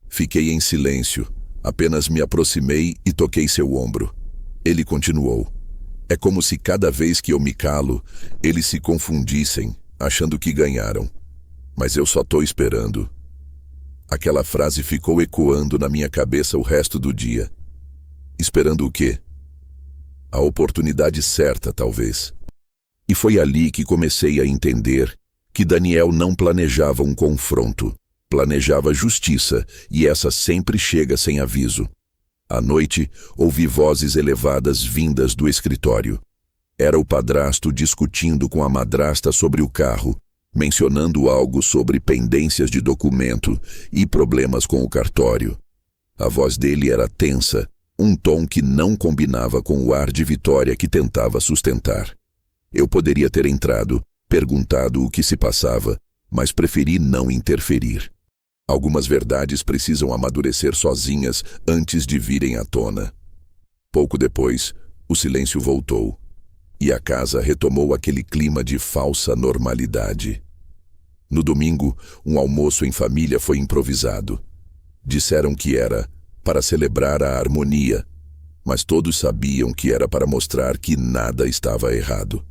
Fiquei em silêncio, apenas me aproximei e toquei seu ombro. Ele continuou. "É como se cada vez que eu me calo, eles se confundissem, achando que ganharam. Mas eu só tô esperando." Aquela frase ficou ecoando na minha cabeça o resto do dia. Esperando o quê? A oportunidade certa, talvez. E foi ali que comecei a entender que Daniel não planejava um confronto, planejava justiça, e essa sempre chega sem aviso. À noite, ouvi vozes elevadas vindas do escritório. Era o padrasto discutindo com a madrasta sobre o carro, mencionando algo sobre pendências de documento e problemas com o cartório. A voz dele era tensa, um tom que não combinava com o ar de vitória que tentava sustentar. Eu poderia ter entrado, perguntado o que se passava, mas preferi não interferir. Algumas verdades precisam amadurecer sozinhas antes de virem à tona. Pouco depois, o silêncio voltou, e a casa retomou aquele clima de falsa normalidade. No domingo, um almoço em família foi improvisado. Disseram que era para celebrar a harmonia, mas todos sabiam que era para mostrar que nada estava errado.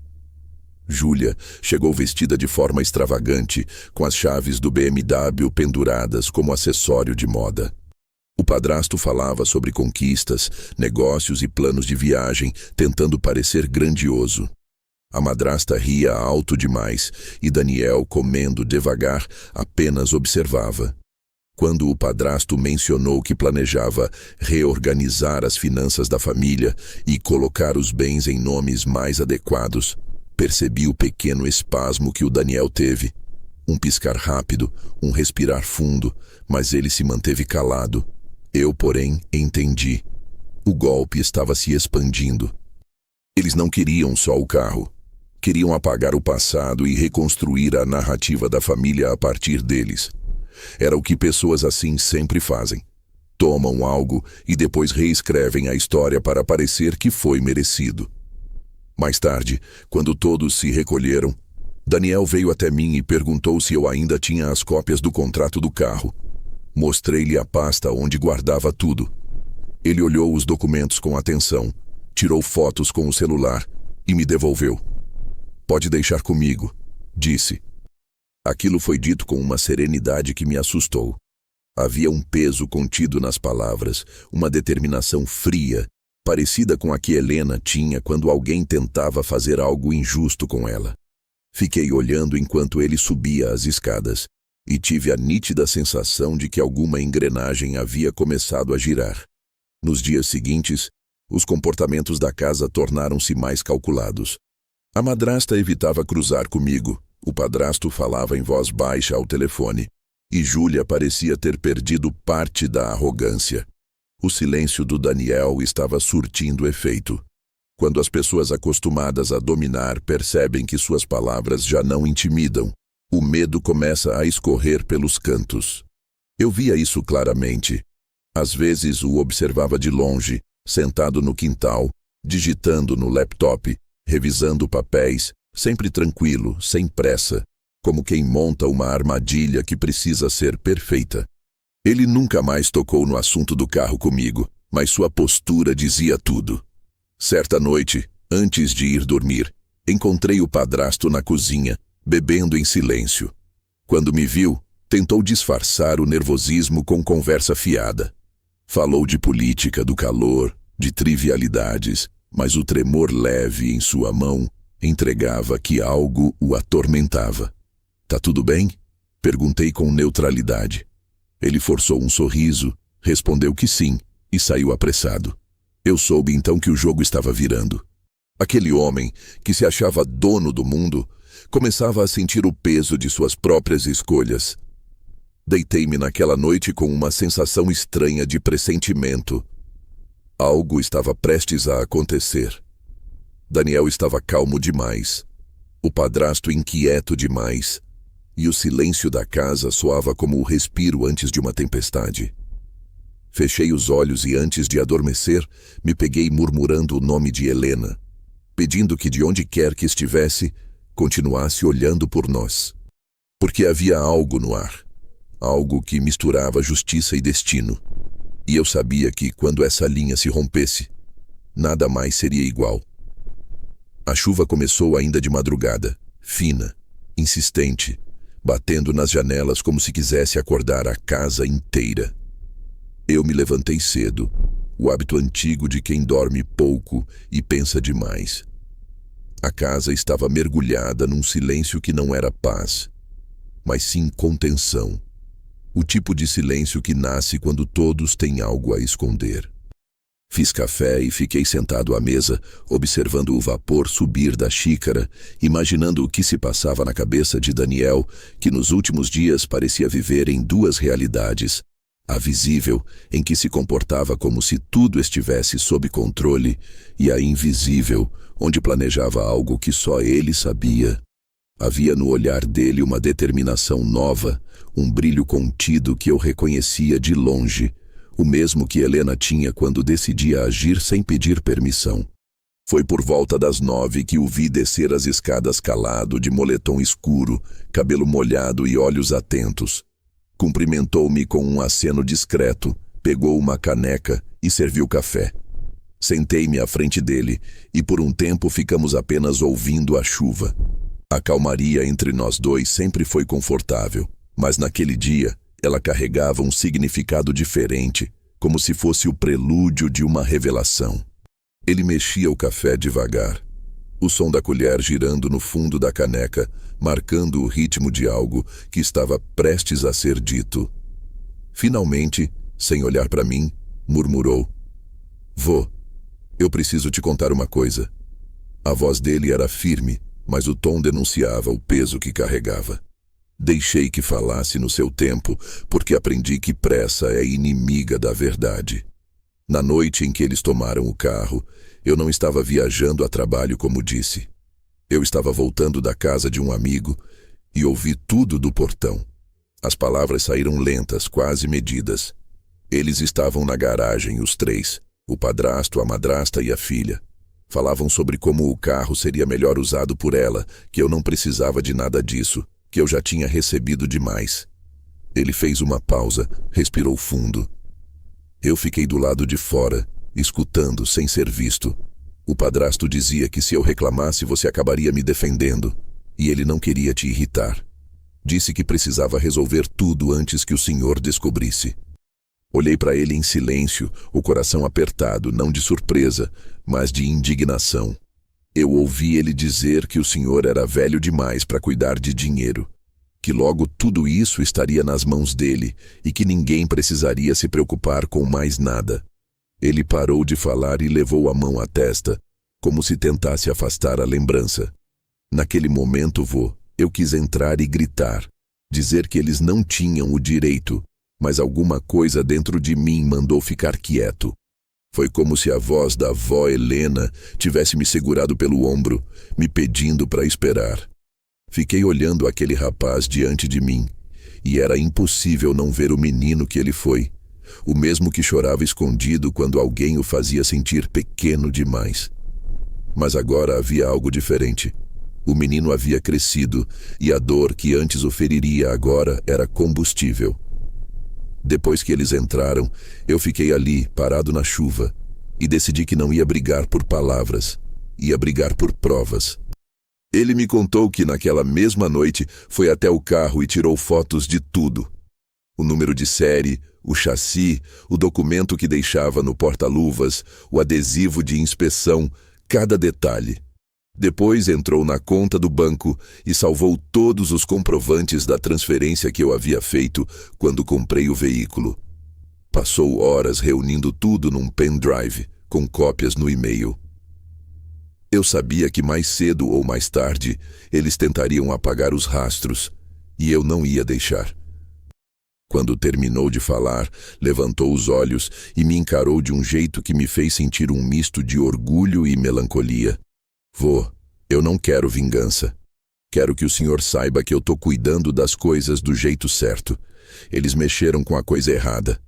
Júlia chegou vestida de forma extravagante, com as chaves do BMW penduradas como acessório de moda. O padrasto falava sobre conquistas, negócios e planos de viagem, tentando parecer grandioso. A madrasta ria alto demais e Daniel, comendo devagar, apenas observava. Quando o padrasto mencionou que planejava reorganizar as finanças da família e colocar os bens em nomes mais adequados, percebi o pequeno espasmo que o Daniel teve. Um piscar rápido, um respirar fundo, mas ele se manteve calado. Eu, porém, entendi. O golpe estava se expandindo. Eles não queriam só o carro. Queriam apagar o passado e reconstruir a narrativa da família a partir deles. Era o que pessoas assim sempre fazem. Tomam algo e depois reescrevem a história para parecer que foi merecido. Mais tarde, quando todos se recolheram, Daniel veio até mim e perguntou se eu ainda tinha as cópias do contrato do carro. Mostrei-lhe a pasta onde guardava tudo. Ele olhou os documentos com atenção, tirou fotos com o celular e me devolveu. "Pode deixar comigo", disse. Aquilo foi dito com uma serenidade que me assustou. Havia um peso contido nas palavras, uma determinação fria, parecida com a que Helena tinha quando alguém tentava fazer algo injusto com ela. Fiquei olhando enquanto ele subia as escadas e tive a nítida sensação de que alguma engrenagem havia começado a girar. Nos dias seguintes, os comportamentos da casa tornaram-se mais calculados. A madrasta evitava cruzar comigo, o padrasto falava em voz baixa ao telefone, e Júlia parecia ter perdido parte da arrogância. O silêncio do Daniel estava surtindo efeito. Quando as pessoas acostumadas a dominar percebem que suas palavras já não intimidam, o medo começa a escorrer pelos cantos. Eu via isso claramente. Às vezes o observava de longe, sentado no quintal, digitando no laptop, revisando papéis, sempre tranquilo, sem pressa, como quem monta uma armadilha que precisa ser perfeita. Ele nunca mais tocou no assunto do carro comigo, mas sua postura dizia tudo. Certa noite, antes de ir dormir, encontrei o padrasto na cozinha, bebendo em silêncio. Quando me viu, tentou disfarçar o nervosismo com conversa fiada. Falou de política, do calor, de trivialidades, mas o tremor leve em sua mão entregava que algo o atormentava. "Tá tudo bem?" Perguntei com neutralidade. Ele forçou um sorriso, respondeu que sim e saiu apressado. Eu soube então que o jogo estava virando. Aquele homem, que se achava dono do mundo, começava a sentir o peso de suas próprias escolhas. Deitei-me naquela noite com uma sensação estranha de pressentimento. Algo estava prestes a acontecer. Daniel estava calmo demais, o padrasto inquieto demais, e o silêncio da casa soava como o respiro antes de uma tempestade. Fechei os olhos e antes de adormecer, me peguei murmurando o nome de Helena, pedindo que de onde quer que estivesse, continuasse olhando por nós. Porque havia algo no ar, algo que misturava justiça e destino. E eu sabia que, quando essa linha se rompesse, nada mais seria igual. A chuva começou ainda de madrugada, fina, insistente, batendo nas janelas como se quisesse acordar a casa inteira. Eu me levantei cedo, o hábito antigo de quem dorme pouco e pensa demais. A casa estava mergulhada num silêncio que não era paz, mas sim contenção. O tipo de silêncio que nasce quando todos têm algo a esconder. Fiz café e fiquei sentado à mesa, observando o vapor subir da xícara, imaginando o que se passava na cabeça de Daniel, que nos últimos dias parecia viver em duas realidades. A visível, em que se comportava como se tudo estivesse sob controle, e a invisível, onde planejava algo que só ele sabia. Havia no olhar dele uma determinação nova, um brilho contido que eu reconhecia de longe, o mesmo que Helena tinha quando decidia agir sem pedir permissão. Foi por volta das 9 que o vi descer as escadas calado, de moletom escuro, cabelo molhado e olhos atentos. Cumprimentou-me com um aceno discreto, pegou uma caneca e serviu café. Sentei-me à frente dele e por um tempo ficamos apenas ouvindo a chuva. A calmaria entre nós dois sempre foi confortável, mas naquele dia ela carregava um significado diferente, como se fosse o prelúdio de uma revelação. Ele mexia o café devagar, o som da colher girando no fundo da caneca, marcando o ritmo de algo que estava prestes a ser dito. Finalmente, sem olhar para mim, murmurou: "Vô, eu preciso te contar uma coisa." A voz dele era firme, mas o tom denunciava o peso que carregava. Deixei que falasse no seu tempo, porque aprendi que pressa é inimiga da verdade. Na noite em que eles tomaram o carro, eu não estava viajando a trabalho como disse. Eu estava voltando da casa de um amigo e ouvi tudo do portão. As palavras saíram lentas, quase medidas. Eles estavam na garagem, os três, o padrasto, a madrasta e a filha. Falavam sobre como o carro seria melhor usado por ela, que eu não precisava de nada disso, que eu já tinha recebido demais. Ele fez uma pausa, respirou fundo. Eu fiquei do lado de fora, escutando, sem ser visto. O padrasto dizia que se eu reclamasse você acabaria me defendendo, e ele não queria te irritar. Disse que precisava resolver tudo antes que o senhor descobrisse. Olhei para ele em silêncio, o coração apertado, não de surpresa, mas de indignação. Eu ouvi ele dizer que o senhor era velho demais para cuidar de dinheiro, que logo tudo isso estaria nas mãos dele e que ninguém precisaria se preocupar com mais nada. Ele parou de falar e levou a mão à testa, como se tentasse afastar a lembrança. Naquele momento, vô, eu quis entrar e gritar, dizer que eles não tinham o direito, mas alguma coisa dentro de mim mandou ficar quieto. Foi como se a voz da avó Helena tivesse me segurado pelo ombro, me pedindo para esperar. Fiquei olhando aquele rapaz diante de mim, e era impossível não ver o menino que ele foi, o mesmo que chorava escondido quando alguém o fazia sentir pequeno demais. Mas agora havia algo diferente. O menino havia crescido, e a dor que antes o feriria agora era combustível. Depois que eles entraram, eu fiquei ali, parado na chuva, e decidi que não ia brigar por palavras, ia brigar por provas. Ele me contou que naquela mesma noite foi até o carro e tirou fotos de tudo. O número de série, o chassi, o documento que deixava no porta-luvas, o adesivo de inspeção, cada detalhe. Depois entrou na conta do banco e salvou todos os comprovantes da transferência que eu havia feito quando comprei o veículo. Passou horas reunindo tudo num pendrive, com cópias no e-mail. Eu sabia que mais cedo ou mais tarde eles tentariam apagar os rastros, e eu não ia deixar. Quando terminou de falar, levantou os olhos e me encarou de um jeito que me fez sentir um misto de orgulho e melancolia. Vô, eu não quero vingança. Quero que o senhor saiba que eu tô cuidando das coisas do jeito certo. Eles mexeram com a coisa errada.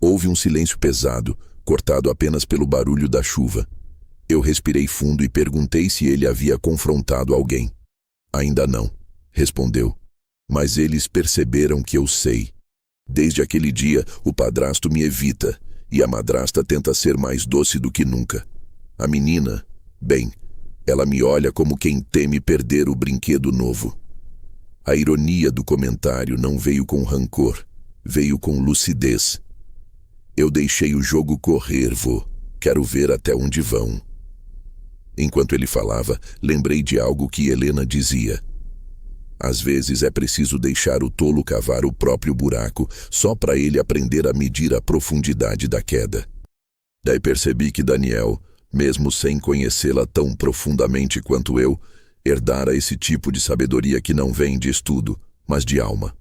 Houve um silêncio pesado, cortado apenas pelo barulho da chuva. Eu respirei fundo e perguntei se ele havia confrontado alguém. Ainda não, respondeu. Mas eles perceberam que eu sei. Desde aquele dia, o padrasto me evita, e a madrasta tenta ser mais doce do que nunca. A menina, bem, ela me olha como quem teme perder o brinquedo novo. A ironia do comentário não veio com rancor, veio com lucidez. Eu deixei o jogo correr, vô. Quero ver até onde vão. Enquanto ele falava, lembrei de algo que Helena dizia. Às vezes é preciso deixar o tolo cavar o próprio buraco só para ele aprender a medir a profundidade da queda. Daí percebi que Daniel, mesmo sem conhecê-la tão profundamente quanto eu, herdara esse tipo de sabedoria que não vem de estudo, mas de alma.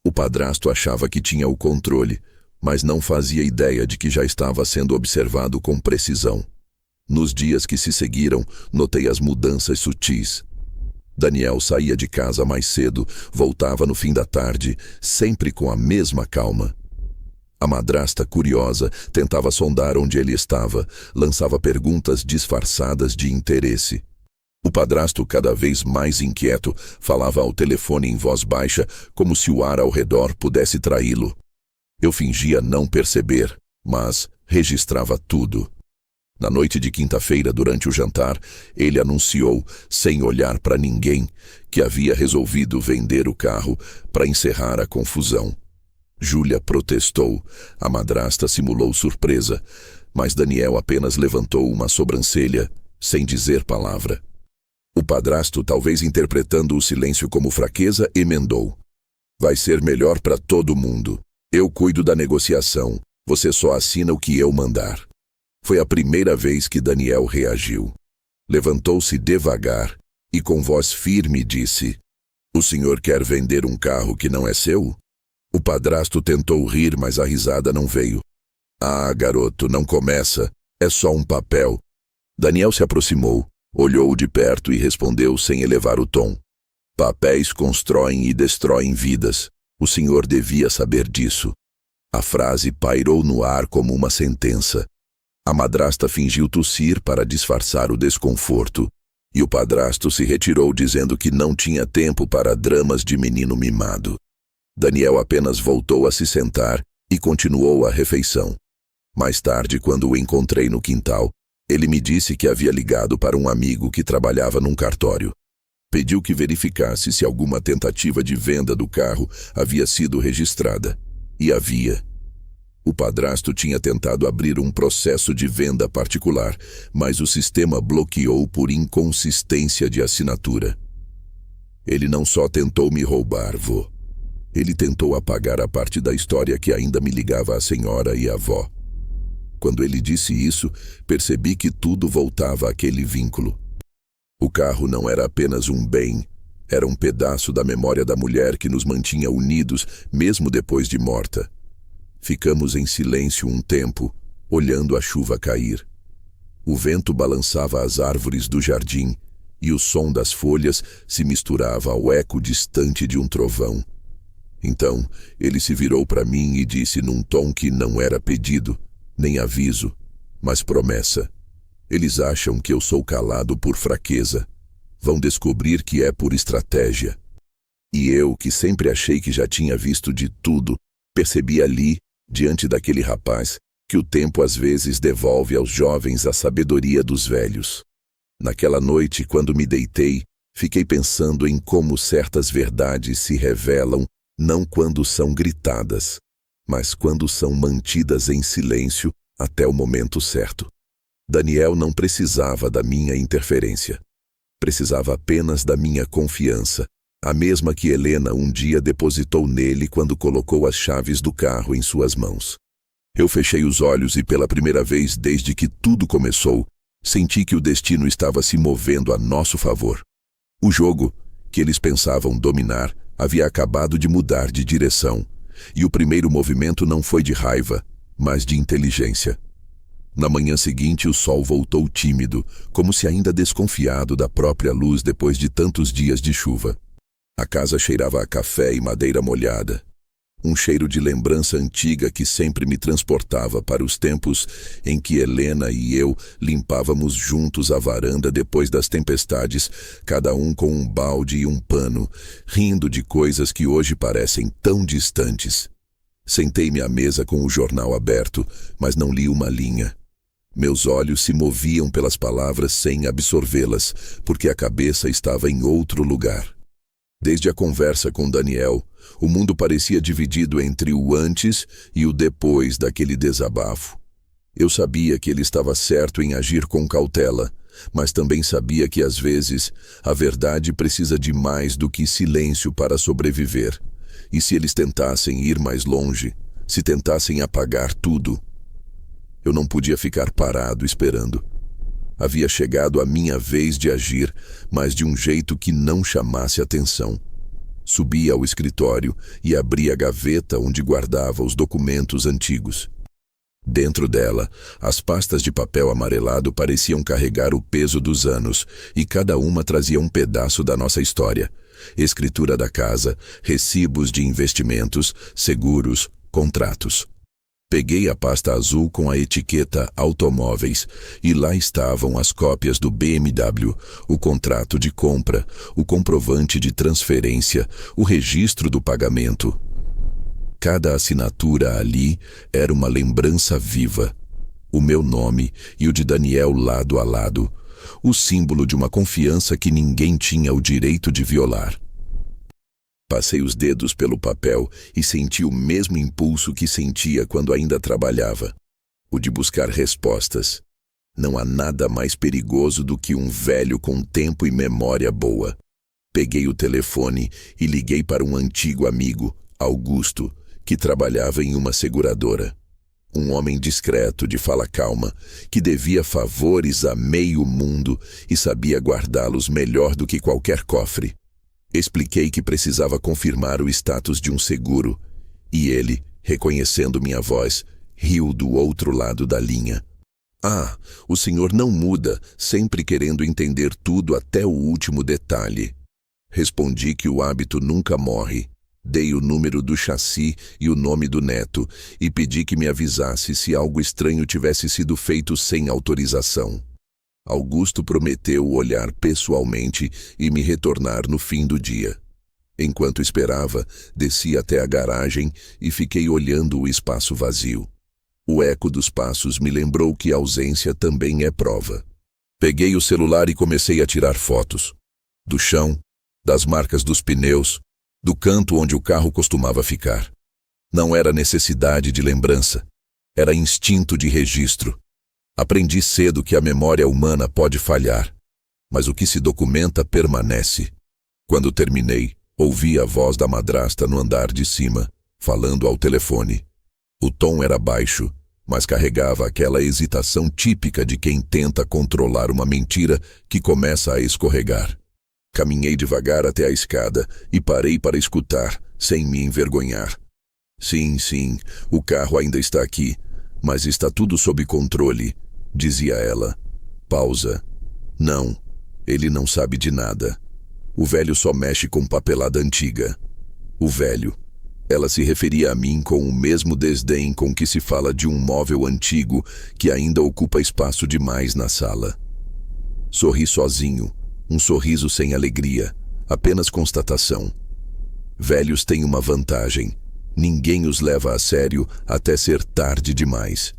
O padrasto achava que tinha o controle, mas não fazia ideia de que já estava sendo observado com precisão. Nos dias que se seguiram, notei as mudanças sutis. Daniel saía de casa mais cedo, voltava no fim da tarde, sempre com a mesma calma. A madrasta, curiosa, tentava sondar onde ele estava, lançava perguntas disfarçadas de interesse. O padrasto, cada vez mais inquieto, falava ao telefone em voz baixa, como se o ar ao redor pudesse traí-lo. Eu fingia não perceber, mas registrava tudo. Na noite de quinta-feira, durante o jantar, ele anunciou, sem olhar para ninguém, que havia resolvido vender o carro para encerrar a confusão. Júlia protestou. A madrasta simulou surpresa, mas Daniel apenas levantou uma sobrancelha, sem dizer palavra. O padrasto, talvez interpretando o silêncio como fraqueza, emendou. Vai ser melhor para todo mundo. Eu cuido da negociação. Você só assina o que eu mandar. Foi a primeira vez que Daniel reagiu. Levantou-se devagar e com voz firme disse: O senhor quer vender um carro que não é seu? O padrasto tentou rir, mas a risada não veio. Ah, garoto, não começa. É só um papel. Daniel se aproximou, olhou-o de perto e respondeu sem elevar o tom. Papéis constroem e destroem vidas. O senhor devia saber disso. A frase pairou no ar como uma sentença. A madrasta fingiu tossir para disfarçar o desconforto, e o padrasto se retirou dizendo que não tinha tempo para dramas de menino mimado. Daniel apenas voltou a se sentar e continuou a refeição. Mais tarde, quando o encontrei no quintal, ele me disse que havia ligado para um amigo que trabalhava num cartório. Pediu que verificasse se alguma tentativa de venda do carro havia sido registrada. E havia. O padrasto tinha tentado abrir um processo de venda particular, mas o sistema bloqueou por inconsistência de assinatura. Ele não só tentou me roubar, vô. Ele tentou apagar a parte da história que ainda me ligava à senhora e à avó. Quando ele disse isso, percebi que tudo voltava àquele vínculo. O carro não era apenas um bem, era um pedaço da memória da mulher que nos mantinha unidos, mesmo depois de morta. Ficamos em silêncio um tempo, olhando a chuva cair. O vento balançava as árvores do jardim e o som das folhas se misturava ao eco distante de um trovão. Então, ele se virou para mim e disse num tom que não era pedido, nem aviso, mas promessa. Eles acham que eu sou calado por fraqueza. Vão descobrir que é por estratégia. E eu, que sempre achei que já tinha visto de tudo, percebi ali, diante daquele rapaz, que o tempo às vezes devolve aos jovens a sabedoria dos velhos. Naquela noite, quando me deitei, fiquei pensando em como certas verdades se revelam não quando são gritadas, mas quando são mantidas em silêncio até o momento certo. Daniel não precisava da minha interferência. Precisava apenas da minha confiança, a mesma que Helena um dia depositou nele quando colocou as chaves do carro em suas mãos. Eu fechei os olhos e pela primeira vez desde que tudo começou, senti que o destino estava se movendo a nosso favor. O jogo, que eles pensavam dominar, havia acabado de mudar de direção, e o primeiro movimento não foi de raiva, mas de inteligência. Na manhã seguinte, o sol voltou tímido, como se ainda desconfiado da própria luz depois de tantos dias de chuva. A casa cheirava a café e madeira molhada. Um cheiro de lembrança antiga que sempre me transportava para os tempos em que Helena e eu limpávamos juntos a varanda depois das tempestades, cada um com um balde e um pano, rindo de coisas que hoje parecem tão distantes. Sentei-me à mesa com o jornal aberto, mas não li uma linha. Meus olhos se moviam pelas palavras sem absorvê-las, porque a cabeça estava em outro lugar. Desde a conversa com Daniel, o mundo parecia dividido entre o antes e o depois daquele desabafo. Eu sabia que ele estava certo em agir com cautela, mas também sabia que às vezes a verdade precisa de mais do que silêncio para sobreviver. E se eles tentassem ir mais longe, se tentassem apagar tudo, eu não podia ficar parado esperando. Havia chegado a minha vez de agir, mas de um jeito que não chamasse atenção. Subi ao escritório e abri a gaveta onde guardava os documentos antigos. Dentro dela, as pastas de papel amarelado pareciam carregar o peso dos anos, e cada uma trazia um pedaço da nossa história. Escritura da casa, recibos de investimentos, seguros, contratos. Peguei a pasta azul com a etiqueta Automóveis e lá estavam as cópias do BMW, o contrato de compra, o comprovante de transferência, o registro do pagamento. Cada assinatura ali era uma lembrança viva. O meu nome e o de Daniel lado a lado, o símbolo de uma confiança que ninguém tinha o direito de violar. Passei os dedos pelo papel e senti o mesmo impulso que sentia quando ainda trabalhava, o de buscar respostas. Não há nada mais perigoso do que um velho com tempo e memória boa. Peguei o telefone e liguei para um antigo amigo, Augusto, que trabalhava em uma seguradora. Um homem discreto, de fala calma, que devia favores a meio mundo e sabia guardá-los melhor do que qualquer cofre. Expliquei que precisava confirmar o status de um seguro, e ele, reconhecendo minha voz, riu do outro lado da linha. Ah, o senhor não muda, sempre querendo entender tudo até o último detalhe. Respondi que o hábito nunca morre. Dei o número do chassi e o nome do neto, e pedi que me avisasse se algo estranho tivesse sido feito sem autorização. Augusto prometeu olhar pessoalmente e me retornar no fim do dia. Enquanto esperava, desci até a garagem e fiquei olhando o espaço vazio. O eco dos passos me lembrou que a ausência também é prova. Peguei o celular e comecei a tirar fotos. Do chão, das marcas dos pneus, do canto onde o carro costumava ficar. Não era necessidade de lembrança, era instinto de registro. Aprendi cedo que a memória humana pode falhar, mas o que se documenta permanece. Quando terminei, ouvi a voz da madrasta no andar de cima, falando ao telefone. O tom era baixo, mas carregava aquela hesitação típica de quem tenta controlar uma mentira que começa a escorregar. Caminhei devagar até a escada e parei para escutar, sem me envergonhar. Sim, o carro ainda está aqui, mas está tudo sob controle, dizia ela. Pausa. Não, ele não sabe de nada. O velho só mexe com papelada antiga. O velho. Ela se referia a mim com o mesmo desdém com que se fala de um móvel antigo que ainda ocupa espaço demais na sala. Sorri sozinho, um sorriso sem alegria, apenas constatação. Velhos têm uma vantagem. Ninguém os leva a sério até ser tarde demais.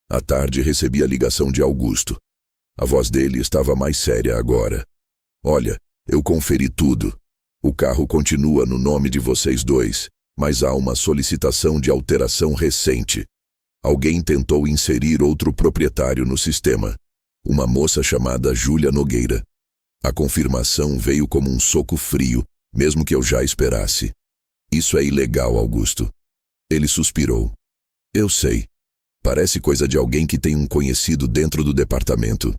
À tarde recebi a ligação de Augusto. A voz dele estava mais séria agora. Olha, eu conferi tudo. O carro continua no nome de vocês dois, mas há uma solicitação de alteração recente. Alguém tentou inserir outro proprietário no sistema. Uma moça chamada Júlia Nogueira. A confirmação veio como um soco frio, mesmo que eu já esperasse. Isso é ilegal, Augusto. Ele suspirou. Eu sei. Parece coisa de alguém que tem um conhecido dentro do departamento.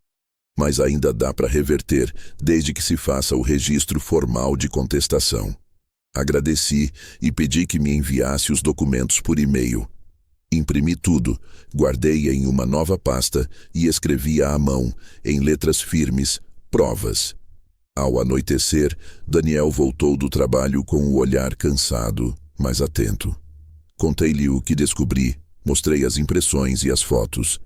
Mas ainda dá para reverter, desde que se faça o registro formal de contestação. Agradeci e pedi que me enviasse os documentos por e-mail. Imprimi tudo, guardei em uma nova pasta e escrevi à mão, em letras firmes, provas. Ao anoitecer, Daniel voltou do trabalho com o olhar cansado, mas atento. Contei-lhe o que descobri, mostrei as impressões e as fotos.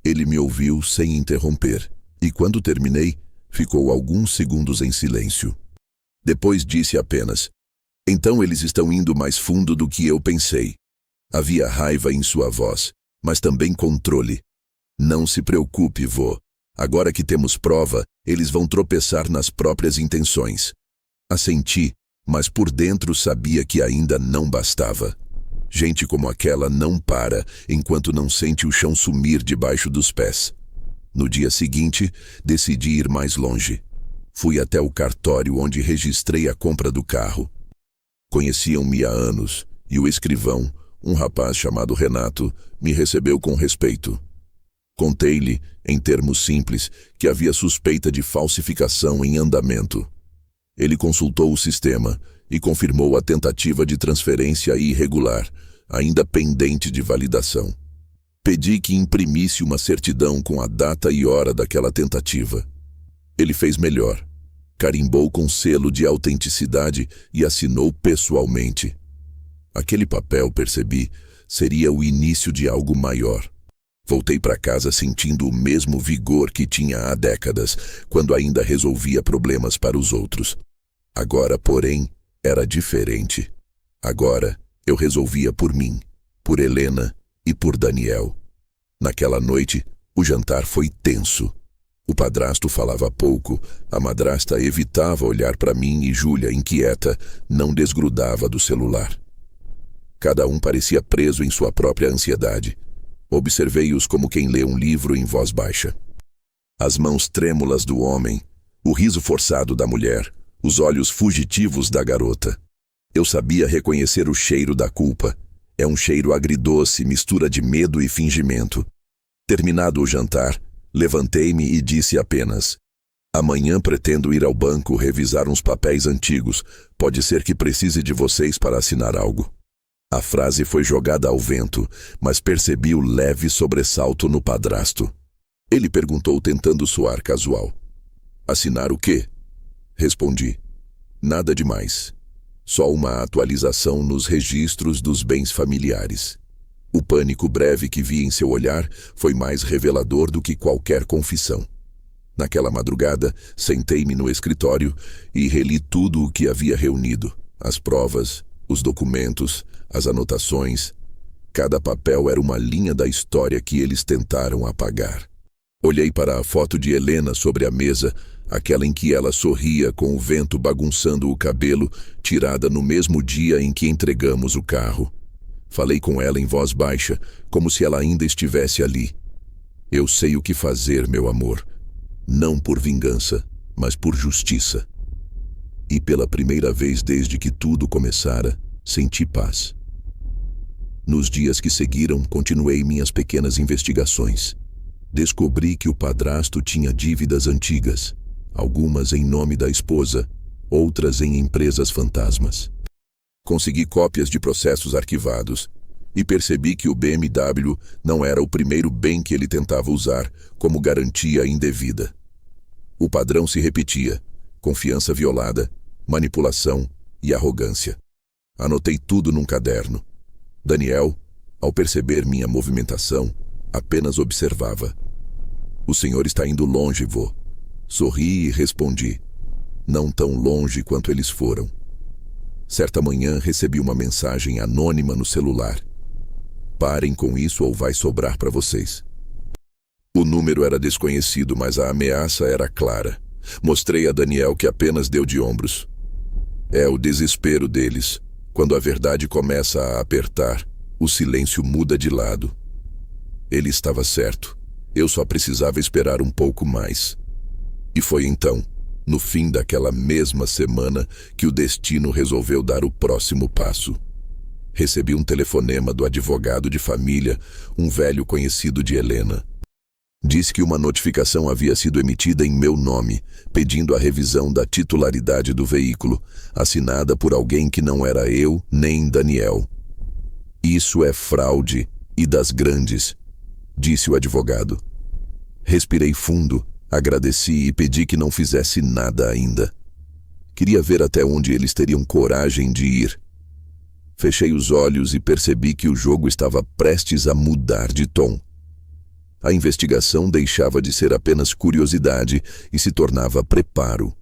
Ele me ouviu sem interromper. E quando terminei, ficou alguns segundos em silêncio. Depois disse apenas, então eles estão indo mais fundo do que eu pensei. Havia raiva em sua voz, mas também controle. Não se preocupe, vô. Agora que temos prova, eles vão tropeçar nas próprias intenções. Assenti, mas por dentro sabia que ainda não bastava. Gente como aquela não para enquanto não sente o chão sumir debaixo dos pés. No dia seguinte, decidi ir mais longe. Fui até o cartório onde registrei a compra do carro. Conheciam-me há anos, e o escrivão, um rapaz chamado Renato, me recebeu com respeito. Contei-lhe, em termos simples, que havia suspeita de falsificação em andamento. Ele consultou o sistema e confirmou a tentativa de transferência irregular, ainda pendente de validação. Pedi que imprimisse uma certidão com a data e hora daquela tentativa. Ele fez melhor. Carimbou com selo de autenticidade e assinou pessoalmente. Aquele papel, percebi, seria o início de algo maior. Voltei para casa sentindo o mesmo vigor que tinha há décadas, quando ainda resolvia problemas para os outros. Agora, porém, era diferente. Agora, eu resolvia por mim, por Helena e por Daniel. Naquela noite, o jantar foi tenso. O padrasto falava pouco, a madrasta evitava olhar para mim e Júlia, inquieta, não desgrudava do celular. Cada um parecia preso em sua própria ansiedade. Observei-os como quem lê um livro em voz baixa. As mãos trêmulas do homem, o riso forçado da mulher, os olhos fugitivos da garota. Eu sabia reconhecer o cheiro da culpa. É um cheiro agridoce, mistura de medo e fingimento. Terminado o jantar, levantei-me e disse apenas: amanhã pretendo ir ao banco revisar uns papéis antigos. Pode ser que precise de vocês para assinar algo. A frase foi jogada ao vento, mas percebi o leve sobressalto no padrasto. Ele perguntou tentando soar casual. Assinar o quê? Respondi. Nada demais. Só uma atualização nos registros dos bens familiares. O pânico breve que vi em seu olhar foi mais revelador do que qualquer confissão. Naquela madrugada, sentei-me no escritório e reli tudo o que havia reunido. As provas, os documentos, as anotações. Cada papel era uma linha da história que eles tentaram apagar. Olhei para a foto de Helena sobre a mesa, aquela em que ela sorria com o vento bagunçando o cabelo, tirada no mesmo dia em que entregamos o carro. Falei com ela em voz baixa, como se ela ainda estivesse ali. Eu sei o que fazer, meu amor. Não por vingança, mas por justiça. E pela primeira vez desde que tudo começara, senti paz. Nos dias que seguiram, continuei minhas pequenas investigações. Descobri que o padrasto tinha dívidas antigas, algumas em nome da esposa, outras em empresas fantasmas. Consegui cópias de processos arquivados e percebi que o BMW não era o primeiro bem que ele tentava usar como garantia indevida. O padrão se repetia: confiança violada, manipulação e arrogância. Anotei tudo num caderno. Daniel, ao perceber minha movimentação, apenas observava. O senhor está indo longe, vô. Sorri e respondi. Não tão longe quanto eles foram. Certa manhã recebi uma mensagem anônima no celular. Parem com isso ou vai sobrar para vocês. O número era desconhecido, mas a ameaça era clara. Mostrei a Daniel que apenas deu de ombros. É o desespero deles. Quando a verdade começa a apertar, o silêncio muda de lado. Ele estava certo. Eu só precisava esperar um pouco mais. E foi então, no fim daquela mesma semana, que o destino resolveu dar o próximo passo. Recebi um telefonema do advogado de família, um velho conhecido de Helena. Disse que uma notificação havia sido emitida em meu nome, pedindo a revisão da titularidade do veículo, assinada por alguém que não era eu nem Daniel. Isso é fraude e das grandes, disse o advogado. Respirei fundo, agradeci e pedi que não fizesse nada ainda. Queria ver até onde eles teriam coragem de ir. Fechei os olhos e percebi que o jogo estava prestes a mudar de tom. A investigação deixava de ser apenas curiosidade e se tornava preparo.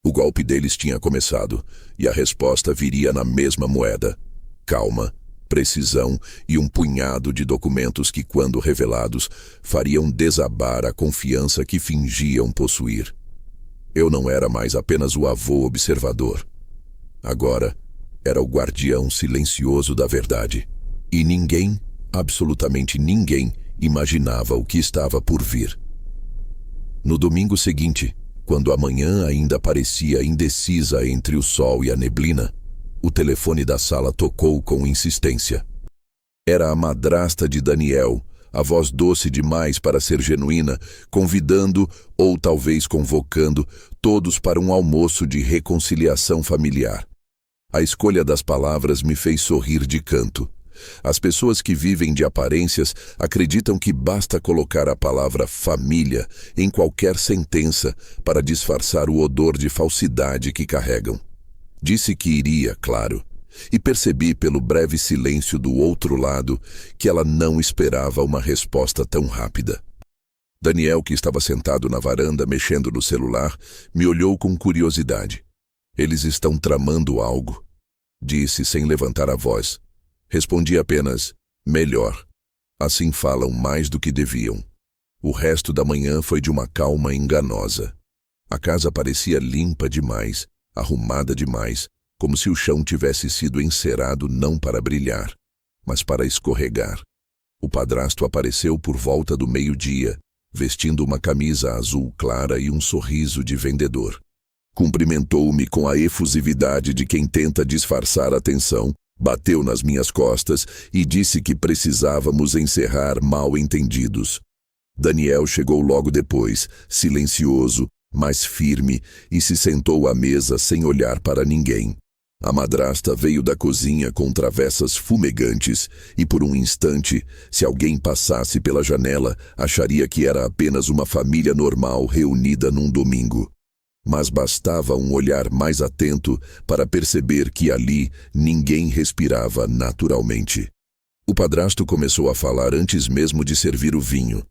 O golpe deles tinha começado e a resposta viria na mesma moeda: calma, precisão e um punhado de documentos que, quando revelados, fariam desabar a confiança que fingiam possuir. Eu não era mais apenas o avô observador. Agora, era o guardião silencioso da verdade. E ninguém, absolutamente ninguém, imaginava o que estava por vir. No domingo seguinte, quando a manhã ainda parecia indecisa entre o sol e a neblina, o telefone da sala tocou com insistência. Era a madrasta de Daniel, a voz doce demais para ser genuína, convidando, ou talvez convocando, todos para um almoço de reconciliação familiar. A escolha das palavras me fez sorrir de canto. As pessoas que vivem de aparências acreditam que basta colocar a palavra família em qualquer sentença para disfarçar o odor de falsidade que carregam. Disse que iria, claro, e percebi pelo breve silêncio do outro lado que ela não esperava uma resposta tão rápida. Daniel, que estava sentado na varanda mexendo no celular, me olhou com curiosidade. Eles estão tramando algo, disse sem levantar a voz. Respondi apenas, melhor. Assim falam mais do que deviam. O resto da manhã foi de uma calma enganosa. A casa parecia limpa demais, arrumada demais, como se o chão tivesse sido encerado não para brilhar, mas para escorregar. O padrasto apareceu por volta do meio-dia, vestindo uma camisa azul clara e um sorriso de vendedor. Cumprimentou-me com a efusividade de quem tenta disfarçar a tensão, bateu nas minhas costas e disse que precisávamos encerrar mal-entendidos. Daniel chegou logo depois, silencioso, mas firme, e se sentou à mesa sem olhar para ninguém. A madrasta veio da cozinha com travessas fumegantes e, por um instante, se alguém passasse pela janela, acharia que era apenas uma família normal reunida num domingo. Mas bastava um olhar mais atento para perceber que ali ninguém respirava naturalmente. O padrasto começou a falar antes mesmo de servir o vinho.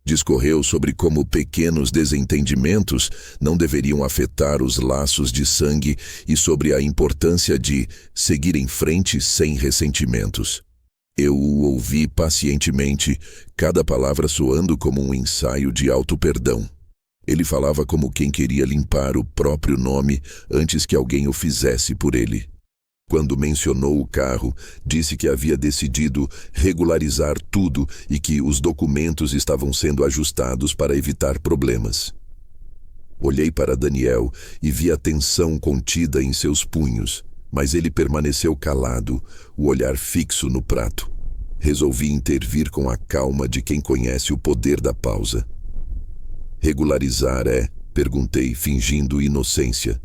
Discorreu sobre como pequenos desentendimentos não deveriam afetar os laços de sangue e sobre a importância de seguir em frente sem ressentimentos. Eu o ouvi pacientemente, cada palavra soando como um ensaio de auto-perdão. Ele falava como quem queria limpar o próprio nome antes que alguém o fizesse por ele. Quando mencionou o carro, disse que havia decidido regularizar tudo e que os documentos estavam sendo ajustados para evitar problemas. Olhei para Daniel e vi a tensão contida em seus punhos, mas ele permaneceu calado, o olhar fixo no prato. Resolvi intervir com a calma de quem conhece o poder da pausa. Regularizar é? Perguntei, fingindo inocência.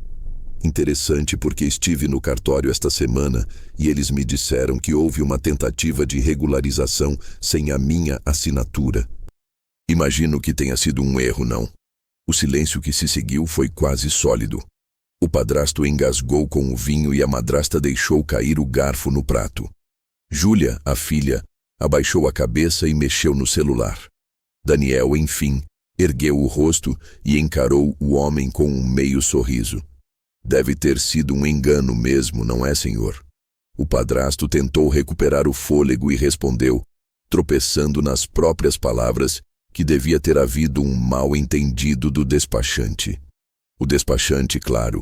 Interessante porque estive no cartório esta semana e eles me disseram que houve uma tentativa de regularização sem a minha assinatura. Imagino que tenha sido um erro, não? O silêncio que se seguiu foi quase sólido. O padrasto engasgou com o vinho e a madrasta deixou cair o garfo no prato. Júlia, a filha, abaixou a cabeça e mexeu no celular. Daniel, enfim, ergueu o rosto e encarou o homem com um meio sorriso. Deve ter sido um engano mesmo, não é, senhor? O padrasto tentou recuperar o fôlego e respondeu, tropeçando nas próprias palavras, que devia ter havido um mal-entendido do despachante. O despachante, claro.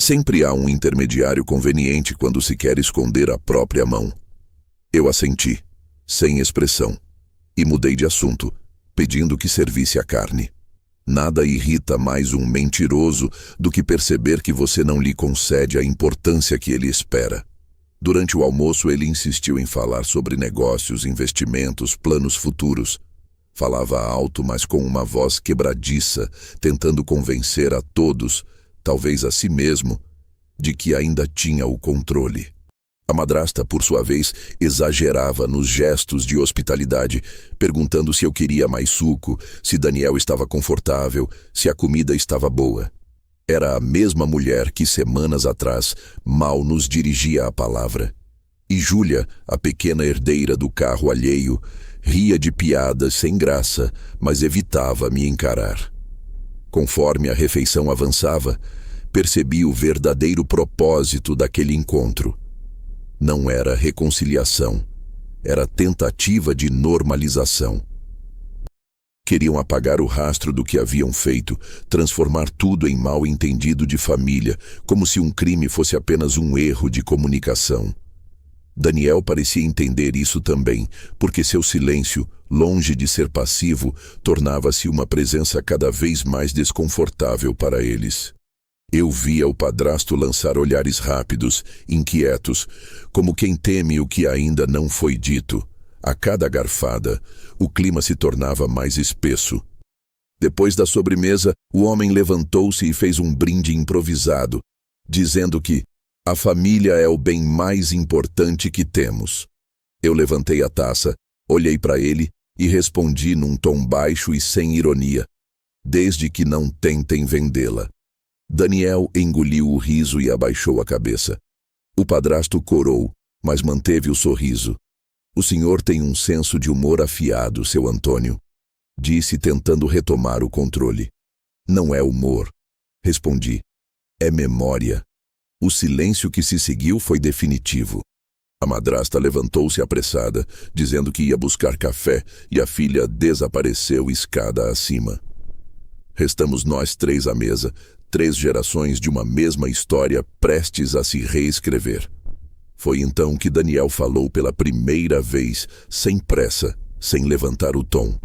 Sempre há um intermediário conveniente quando se quer esconder a própria mão. Eu assenti, sem expressão, e mudei de assunto, pedindo que servisse a carne. Nada irrita mais um mentiroso do que perceber que você não lhe concede a importância que ele espera. Durante o almoço, ele insistiu em falar sobre negócios, investimentos, planos futuros. Falava alto, mas com uma voz quebradiça, tentando convencer a todos, talvez a si mesmo, de que ainda tinha o controle. A madrasta, por sua vez, exagerava nos gestos de hospitalidade, perguntando se eu queria mais suco, se Daniel estava confortável, se a comida estava boa. Era a mesma mulher que semanas atrás mal nos dirigia a palavra. E Júlia, a pequena herdeira do carro alheio, ria de piadas sem graça, mas evitava me encarar. Conforme a refeição avançava, percebi o verdadeiro propósito daquele encontro. Não era reconciliação, era tentativa de normalização. Queriam apagar o rastro do que haviam feito, transformar tudo em mal-entendido de família, como se um crime fosse apenas um erro de comunicação. Daniel parecia entender isso também, porque seu silêncio, longe de ser passivo, tornava-se uma presença cada vez mais desconfortável para eles. Eu via o padrasto lançar olhares rápidos, inquietos, como quem teme o que ainda não foi dito. A cada garfada, o clima se tornava mais espesso. Depois da sobremesa, o homem levantou-se e fez um brinde improvisado, dizendo que a família é o bem mais importante que temos. Eu levantei a taça, olhei para ele e respondi num tom baixo e sem ironia, desde que não tentem vendê-la. Daniel engoliu o riso e abaixou a cabeça. O padrasto corou, mas manteve o sorriso. O senhor tem um senso de humor afiado, seu Antônio, disse tentando retomar o controle. Não é humor, respondi. É memória. O silêncio que se seguiu foi definitivo. A madrasta levantou-se apressada, dizendo que ia buscar café, e a filha desapareceu escada acima. Restamos nós três à mesa, 3 gerações de uma mesma história prestes a se reescrever. Foi então que Daniel falou pela primeira vez, sem pressa, sem levantar o tom.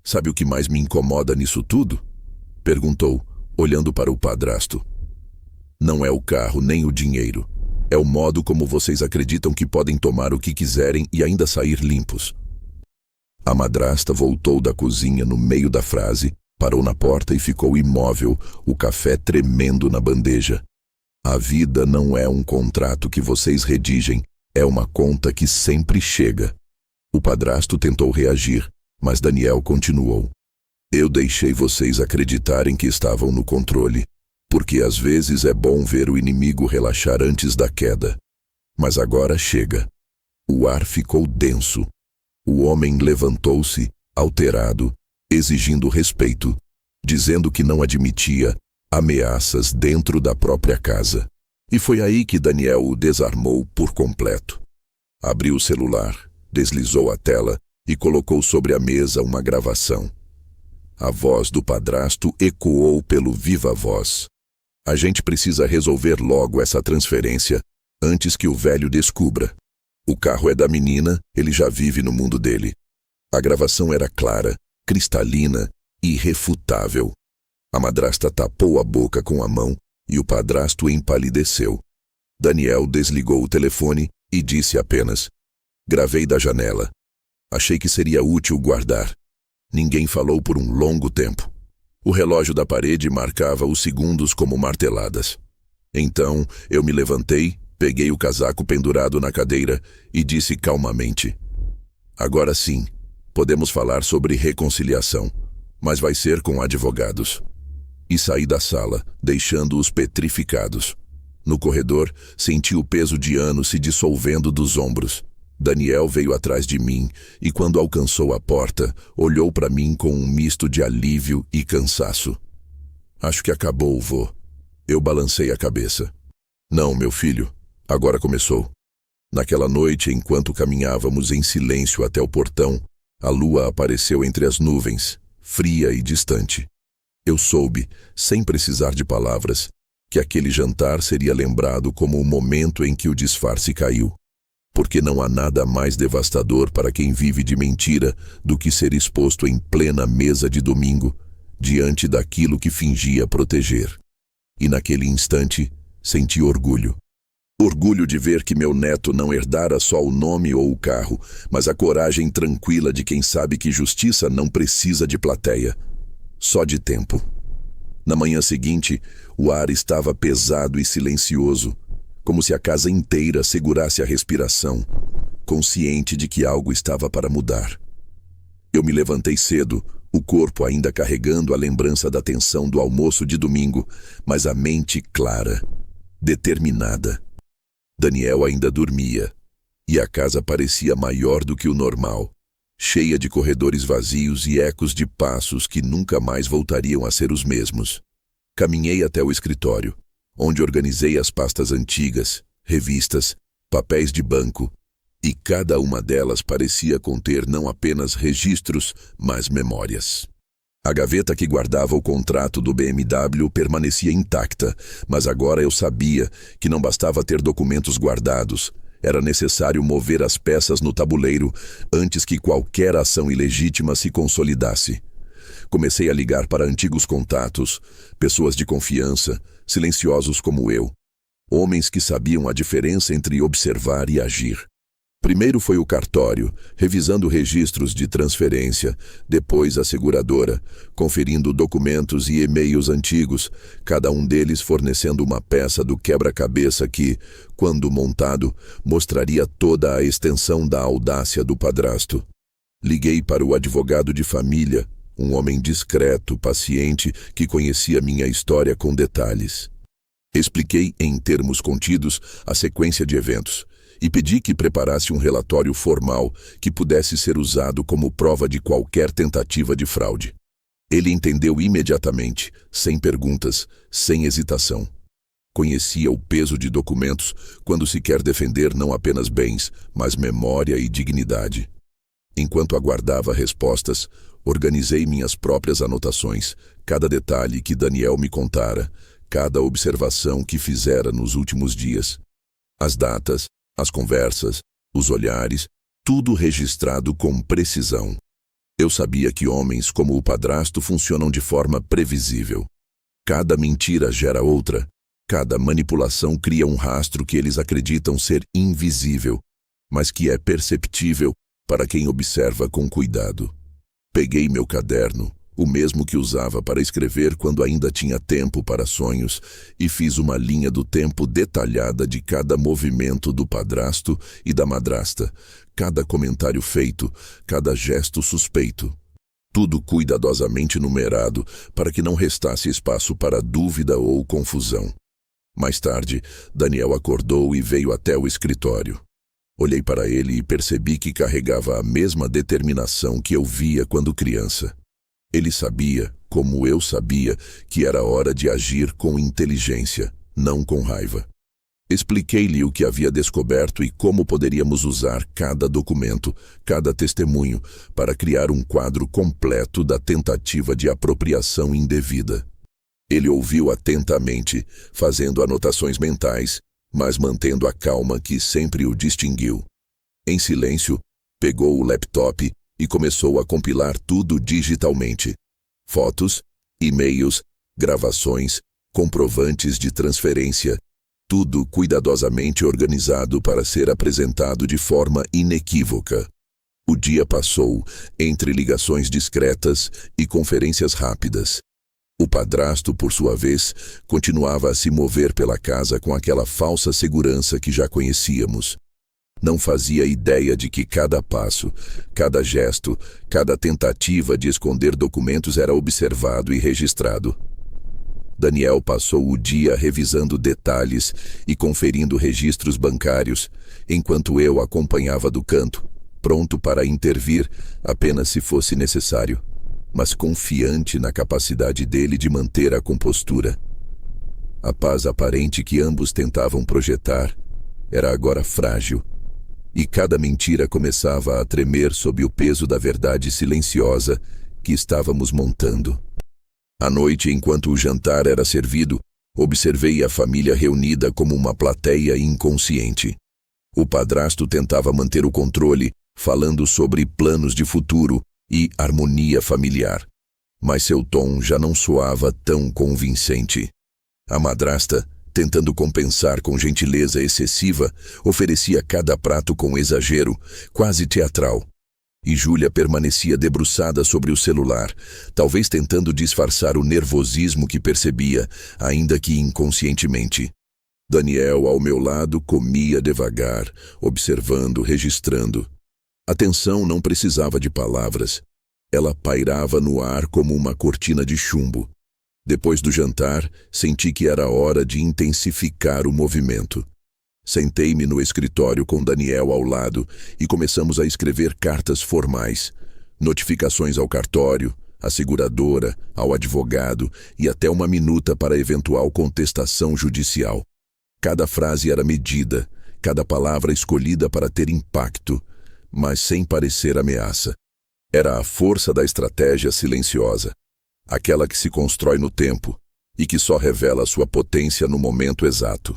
"Sabe o que mais me incomoda nisso tudo?" perguntou, olhando para o padrasto. "Não é o carro nem o dinheiro. É o modo como vocês acreditam que podem tomar o que quiserem e ainda sair limpos." A madrasta voltou da cozinha no meio da frase, parou na porta e ficou imóvel, o café tremendo na bandeja. "A vida não é um contrato que vocês redigem, é uma conta que sempre chega." O padrasto tentou reagir, mas Daniel continuou. "Eu deixei vocês acreditarem que estavam no controle, porque às vezes é bom ver o inimigo relaxar antes da queda. Mas agora chega." O ar ficou denso. O homem levantou-se, alterado, exigindo respeito, dizendo que não admitia ameaças dentro da própria casa. E foi aí que Daniel o desarmou por completo. Abriu o celular, deslizou a tela e colocou sobre a mesa uma gravação. A voz do padrasto ecoou pelo viva-voz. "A gente precisa resolver logo essa transferência antes que o velho descubra. O carro é da menina, ele já vive no mundo dele." A gravação era clara, cristalina e irrefutável. A madrasta tapou a boca com a mão e o padrasto empalideceu. Daniel desligou o telefone e disse apenas: "Gravei da janela. Achei que seria útil guardar." Ninguém falou por um longo tempo. O relógio da parede marcava os segundos como marteladas. Então eu me levantei, peguei o casaco pendurado na cadeira e disse calmamente: "Agora sim, podemos falar sobre reconciliação, mas vai ser com advogados." E saí da sala, deixando-os petrificados. No corredor, senti o peso de anos se dissolvendo dos ombros. Daniel veio atrás de mim e, quando alcançou a porta, olhou para mim com um misto de alívio e cansaço. "Acho que acabou, vô." Eu balancei a cabeça. "Não, meu filho, agora começou." Naquela noite, enquanto caminhávamos em silêncio até o portão, a lua apareceu entre as nuvens, fria e distante. Eu soube, sem precisar de palavras, que aquele jantar seria lembrado como o momento em que o disfarce caiu. Porque não há nada mais devastador para quem vive de mentira do que ser exposto em plena mesa de domingo, diante daquilo que fingia proteger. E naquele instante, senti orgulho. Orgulho de ver que meu neto não herdara só o nome ou o carro, mas a coragem tranquila de quem sabe que justiça não precisa de plateia, só de tempo. Na manhã seguinte, o ar estava pesado e silencioso, como se a casa inteira segurasse a respiração, consciente de que algo estava para mudar. Eu me levantei cedo, o corpo ainda carregando a lembrança da tensão do almoço de domingo, mas a mente clara, determinada. Daniel ainda dormia, e a casa parecia maior do que o normal, cheia de corredores vazios e ecos de passos que nunca mais voltariam a ser os mesmos. Caminhei até o escritório, onde organizei as pastas antigas, revistas, papéis de banco, e cada uma delas parecia conter não apenas registros, mas memórias. A gaveta que guardava o contrato do BMW permanecia intacta, mas agora eu sabia que não bastava ter documentos guardados. Era necessário mover as peças no tabuleiro antes que qualquer ação ilegítima se consolidasse. Comecei a ligar para antigos contatos, pessoas de confiança, silenciosos como eu. Homens que sabiam a diferença entre observar e agir. Primeiro foi o cartório, revisando registros de transferência, depois a seguradora, conferindo documentos e e-mails antigos, cada um deles fornecendo uma peça do quebra-cabeça que, quando montado, mostraria toda a extensão da audácia do padrasto. Liguei para o advogado de família, um homem discreto, paciente, que conhecia minha história com detalhes. Expliquei, em termos contidos, a sequência de eventos e pedi que preparasse um relatório formal que pudesse ser usado como prova de qualquer tentativa de fraude. Ele entendeu imediatamente, sem perguntas, sem hesitação. Conhecia o peso de documentos quando se quer defender não apenas bens, mas memória e dignidade. Enquanto aguardava respostas, organizei minhas próprias anotações, cada detalhe que Daniel me contara, cada observação que fizera nos últimos dias. As datas, as conversas, os olhares, tudo registrado com precisão. Eu sabia que homens como o padrasto funcionam de forma previsível. Cada mentira gera outra. Cada manipulação cria um rastro que eles acreditam ser invisível, mas que é perceptível para quem observa com cuidado. Peguei meu caderno, o mesmo que usava para escrever quando ainda tinha tempo para sonhos, e fiz uma linha do tempo detalhada de cada movimento do padrasto e da madrasta, cada comentário feito, cada gesto suspeito. Tudo cuidadosamente numerado para que não restasse espaço para dúvida ou confusão. Mais tarde, Daniel acordou e veio até o escritório. Olhei para ele e percebi que carregava a mesma determinação que eu via quando criança. Ele sabia, como eu sabia, que era hora de agir com inteligência, não com raiva. Expliquei-lhe o que havia descoberto e como poderíamos usar cada documento, cada testemunho, para criar um quadro completo da tentativa de apropriação indevida. Ele ouviu atentamente, fazendo anotações mentais, mas mantendo a calma que sempre o distinguiu. Em silêncio, pegou o laptop e começou a compilar tudo digitalmente. Fotos, e-mails, gravações, comprovantes de transferência, tudo cuidadosamente organizado para ser apresentado de forma inequívoca. O dia passou entre ligações discretas e conferências rápidas. O padrasto, por sua vez, continuava a se mover pela casa com aquela falsa segurança que já conhecíamos. Não fazia ideia de que cada passo, cada gesto, cada tentativa de esconder documentos era observado e registrado. Daniel passou o dia revisando detalhes e conferindo registros bancários, enquanto eu acompanhava do canto, pronto para intervir apenas se fosse necessário, mas confiante na capacidade dele de manter a compostura. A paz aparente que ambos tentavam projetar era agora frágil, e cada mentira começava a tremer sob o peso da verdade silenciosa que estávamos montando. À noite, enquanto o jantar era servido, observei a família reunida como uma plateia inconsciente. O padrasto tentava manter o controle, falando sobre planos de futuro e harmonia familiar, mas seu tom já não soava tão convincente. A madrasta, tentando compensar com gentileza excessiva, oferecia cada prato com exagero, quase teatral. E Júlia permanecia debruçada sobre o celular, talvez tentando disfarçar o nervosismo que percebia, ainda que inconscientemente. Daniel, ao meu lado, comia devagar, observando, registrando. A tensão não precisava de palavras. Ela pairava no ar como uma cortina de chumbo. Depois do jantar, senti que era hora de intensificar o movimento. Sentei-me no escritório com Daniel ao lado e começamos a escrever cartas formais, notificações ao cartório, à seguradora, ao advogado e até uma minuta para eventual contestação judicial. Cada frase era medida, cada palavra escolhida para ter impacto, mas sem parecer ameaça. Era a força da estratégia silenciosa, aquela que se constrói no tempo e que só revela sua potência no momento exato.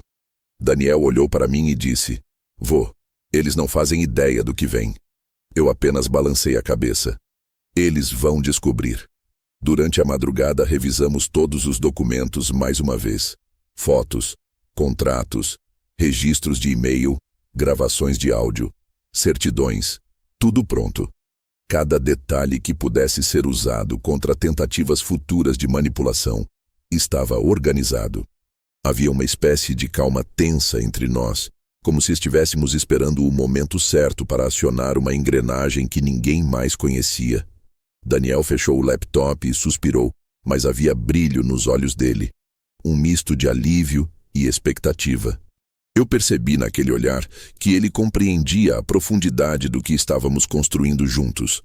Daniel olhou para mim e disse: "Vô, eles não fazem ideia do que vem." Eu apenas balancei a cabeça. Eles vão descobrir. Durante a madrugada revisamos todos os documentos mais uma vez. Fotos, contratos, registros de e-mail, gravações de áudio, certidões, tudo pronto. Cada detalhe que pudesse ser usado contra tentativas futuras de manipulação estava organizado. Havia uma espécie de calma tensa entre nós, como se estivéssemos esperando o momento certo para acionar uma engrenagem que ninguém mais conhecia. Daniel fechou o laptop e suspirou, mas havia brilho nos olhos dele, um misto de alívio e expectativa. Eu percebi naquele olhar que ele compreendia a profundidade do que estávamos construindo juntos.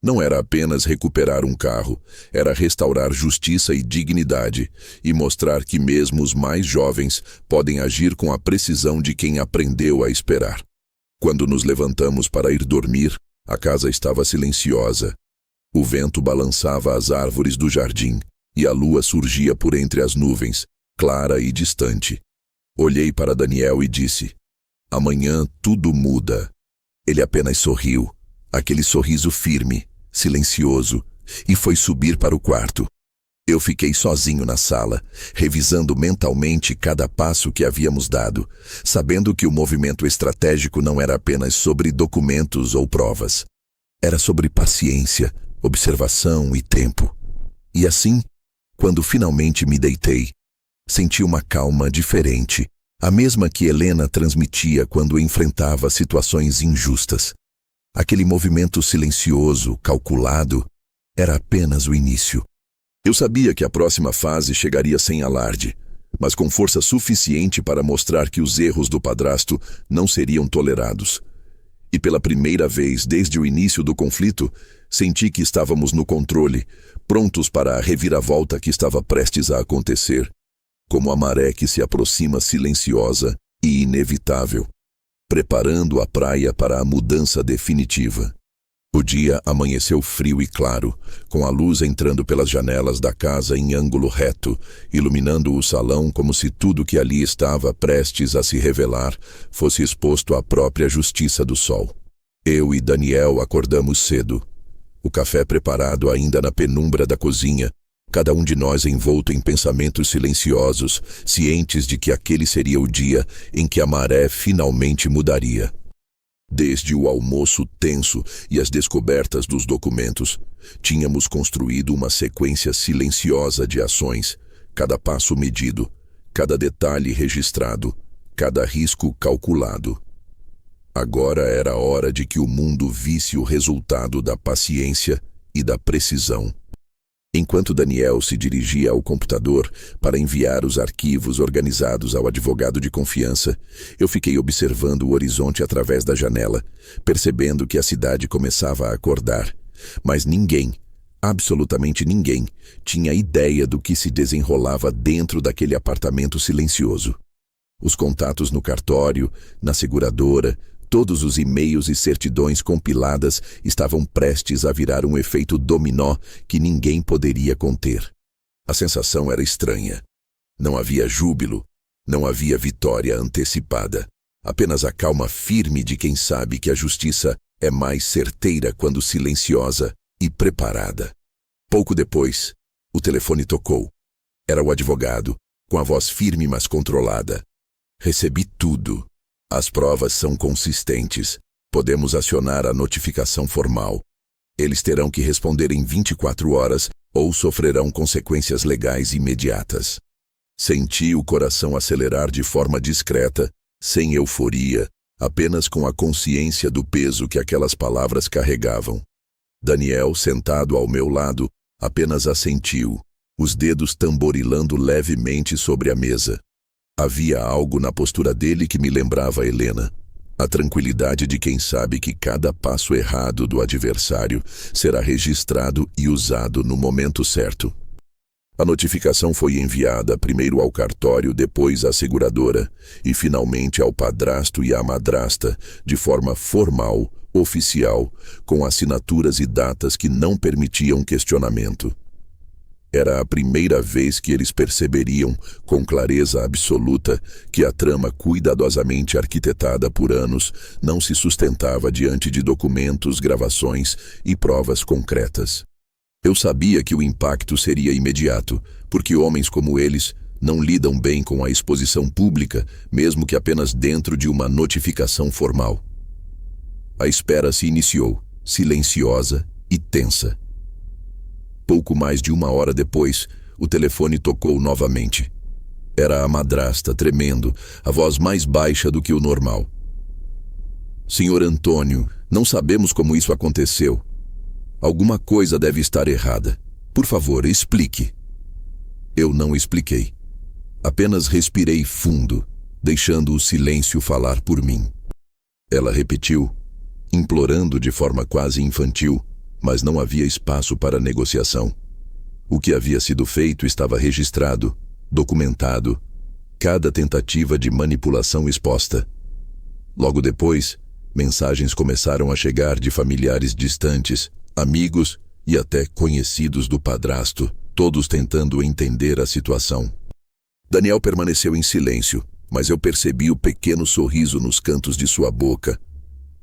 Não era apenas recuperar um carro, era restaurar justiça e dignidade e mostrar que mesmo os mais jovens podem agir com a precisão de quem aprendeu a esperar. Quando nos levantamos para ir dormir, a casa estava silenciosa. O vento balançava as árvores do jardim e a lua surgia por entre as nuvens, clara e distante. Olhei para Daniel e disse: "Amanhã tudo muda." Ele apenas sorriu, aquele sorriso firme, silencioso, e foi subir para o quarto. Eu fiquei sozinho na sala, revisando mentalmente cada passo que havíamos dado, sabendo que o movimento estratégico não era apenas sobre documentos ou provas. Era sobre paciência, observação e tempo. E assim, quando finalmente me deitei, senti uma calma diferente, a mesma que Helena transmitia quando enfrentava situações injustas. Aquele movimento silencioso, calculado, era apenas o início. Eu sabia que a próxima fase chegaria sem alarde, mas com força suficiente para mostrar que os erros do padrasto não seriam tolerados. E pela primeira vez desde o início do conflito, senti que estávamos no controle, prontos para a reviravolta que estava prestes a acontecer, como a maré que se aproxima silenciosa e inevitável, preparando a praia para a mudança definitiva. O dia amanheceu frio e claro, com a luz entrando pelas janelas da casa em ângulo reto, iluminando o salão como se tudo que ali estava prestes a se revelar fosse exposto à própria justiça do sol. Eu e Daniel acordamos cedo. O café preparado ainda na penumbra da cozinha, cada um de nós envolto em pensamentos silenciosos, cientes de que aquele seria o dia em que a maré finalmente mudaria. Desde o almoço tenso e as descobertas dos documentos, tínhamos construído uma sequência silenciosa de ações, cada passo medido, cada detalhe registrado, cada risco calculado. Agora era hora de que o mundo visse o resultado da paciência e da precisão. Enquanto Daniel se dirigia ao computador para enviar os arquivos organizados ao advogado de confiança, eu fiquei observando o horizonte através da janela, percebendo que a cidade começava a acordar. Mas ninguém, absolutamente ninguém, tinha ideia do que se desenrolava dentro daquele apartamento silencioso. Os contatos no cartório, na seguradora, todos os e-mails e certidões compiladas estavam prestes a virar um efeito dominó que ninguém poderia conter. A sensação era estranha. Não havia júbilo, não havia vitória antecipada. Apenas a calma firme de quem sabe que a justiça é mais certeira quando silenciosa e preparada. Pouco depois, o telefone tocou. Era o advogado, com a voz firme mas controlada. "Recebi tudo. As provas são consistentes. Podemos acionar a notificação formal. Eles terão que responder em 24 horas ou sofrerão consequências legais imediatas." Senti o coração acelerar de forma discreta, sem euforia, apenas com a consciência do peso que aquelas palavras carregavam. Daniel, sentado ao meu lado, apenas assentiu, os dedos tamborilando levemente sobre a mesa. Havia algo na postura dele que me lembrava Helena, a tranquilidade de quem sabe que cada passo errado do adversário será registrado e usado no momento certo. A notificação foi enviada primeiro ao cartório, depois à seguradora e finalmente ao padrasto e à madrasta, de forma formal, oficial, com assinaturas e datas que não permitiam questionamento. Era a primeira vez que eles perceberiam, com clareza absoluta, que a trama cuidadosamente arquitetada por anos não se sustentava diante de documentos, gravações e provas concretas. Eu sabia que o impacto seria imediato, porque homens como eles não lidam bem com a exposição pública, mesmo que apenas dentro de uma notificação formal. A espera se iniciou, silenciosa e tensa. Pouco mais de 1 hora depois, o telefone tocou novamente. Era a madrasta, tremendo, a voz mais baixa do que o normal. "Senhor Antônio, não sabemos como isso aconteceu. Alguma coisa deve estar errada. Por favor, explique." Eu não expliquei. Apenas respirei fundo, deixando o silêncio falar por mim. Ela repetiu, implorando de forma quase infantil, mas não havia espaço para negociação. O que havia sido feito estava registrado, documentado, cada tentativa de manipulação exposta. Logo depois, mensagens começaram a chegar de familiares distantes, amigos e até conhecidos do padrasto, todos tentando entender a situação. Daniel permaneceu em silêncio, mas eu percebi o pequeno sorriso nos cantos de sua boca.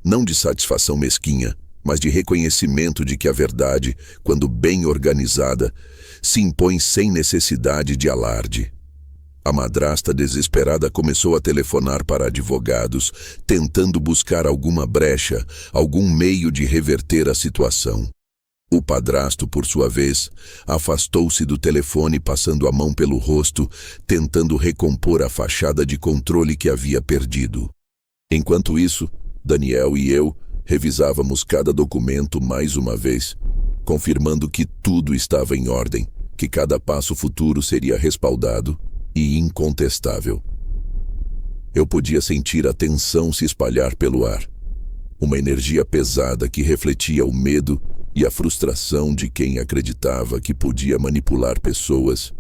Não de satisfação mesquinha, mas de reconhecimento de que a verdade, quando bem organizada, se impõe sem necessidade de alarde. A madrasta desesperada começou a telefonar para advogados, tentando buscar alguma brecha, algum meio de reverter a situação. O padrasto, por sua vez, afastou-se do telefone passando a mão pelo rosto, tentando recompor a fachada de controle que havia perdido. Enquanto isso, Daniel e eu revisávamos cada documento mais uma vez, confirmando que tudo estava em ordem, que cada passo futuro seria respaldado e incontestável. Eu podia sentir a tensão se espalhar pelo ar, uma energia pesada que refletia o medo e a frustração de quem acreditava que podia manipular pessoas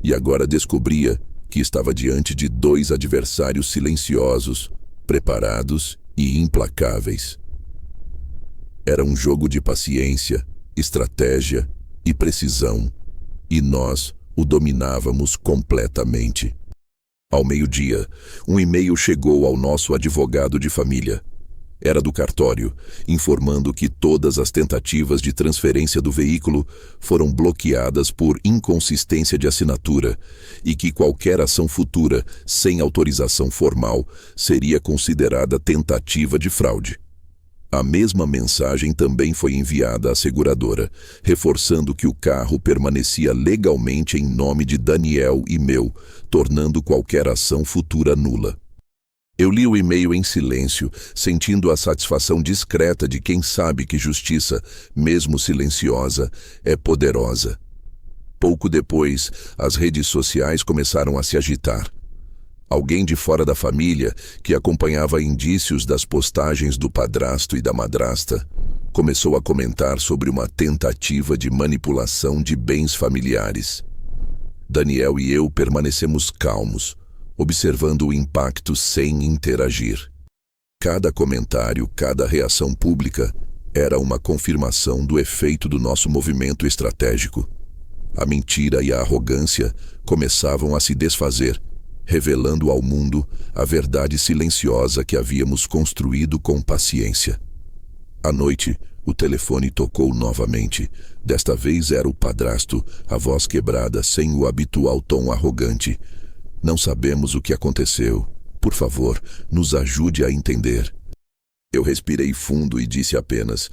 e agora descobria que estava diante de dois adversários silenciosos, preparados e implacáveis. Era um jogo de paciência, estratégia e precisão, e nós o dominávamos completamente. Ao meio-dia, um e-mail chegou ao nosso advogado de família. Era do cartório, informando que todas as tentativas de transferência do veículo foram bloqueadas por inconsistência de assinatura e que qualquer ação futura, sem autorização formal, seria considerada tentativa de fraude. A mesma mensagem também foi enviada à seguradora, reforçando que o carro permanecia legalmente em nome de Daniel e meu, tornando qualquer ação futura nula. Eu li o e-mail em silêncio, sentindo a satisfação discreta de quem sabe que justiça, mesmo silenciosa, é poderosa. Pouco depois, as redes sociais começaram a se agitar. Alguém de fora da família, que acompanhava indícios das postagens do padrasto e da madrasta, começou a comentar sobre uma tentativa de manipulação de bens familiares. Daniel e eu permanecemos calmos, observando o impacto sem interagir. Cada comentário, cada reação pública era uma confirmação do efeito do nosso movimento estratégico. A mentira e a arrogância começavam a se desfazer, revelando ao mundo a verdade silenciosa que havíamos construído com paciência. À noite, o telefone tocou novamente. Desta vez era o padrasto, a voz quebrada, sem o habitual tom arrogante. Não sabemos o que aconteceu. Por favor, nos ajude a entender. Eu respirei fundo e disse apenas: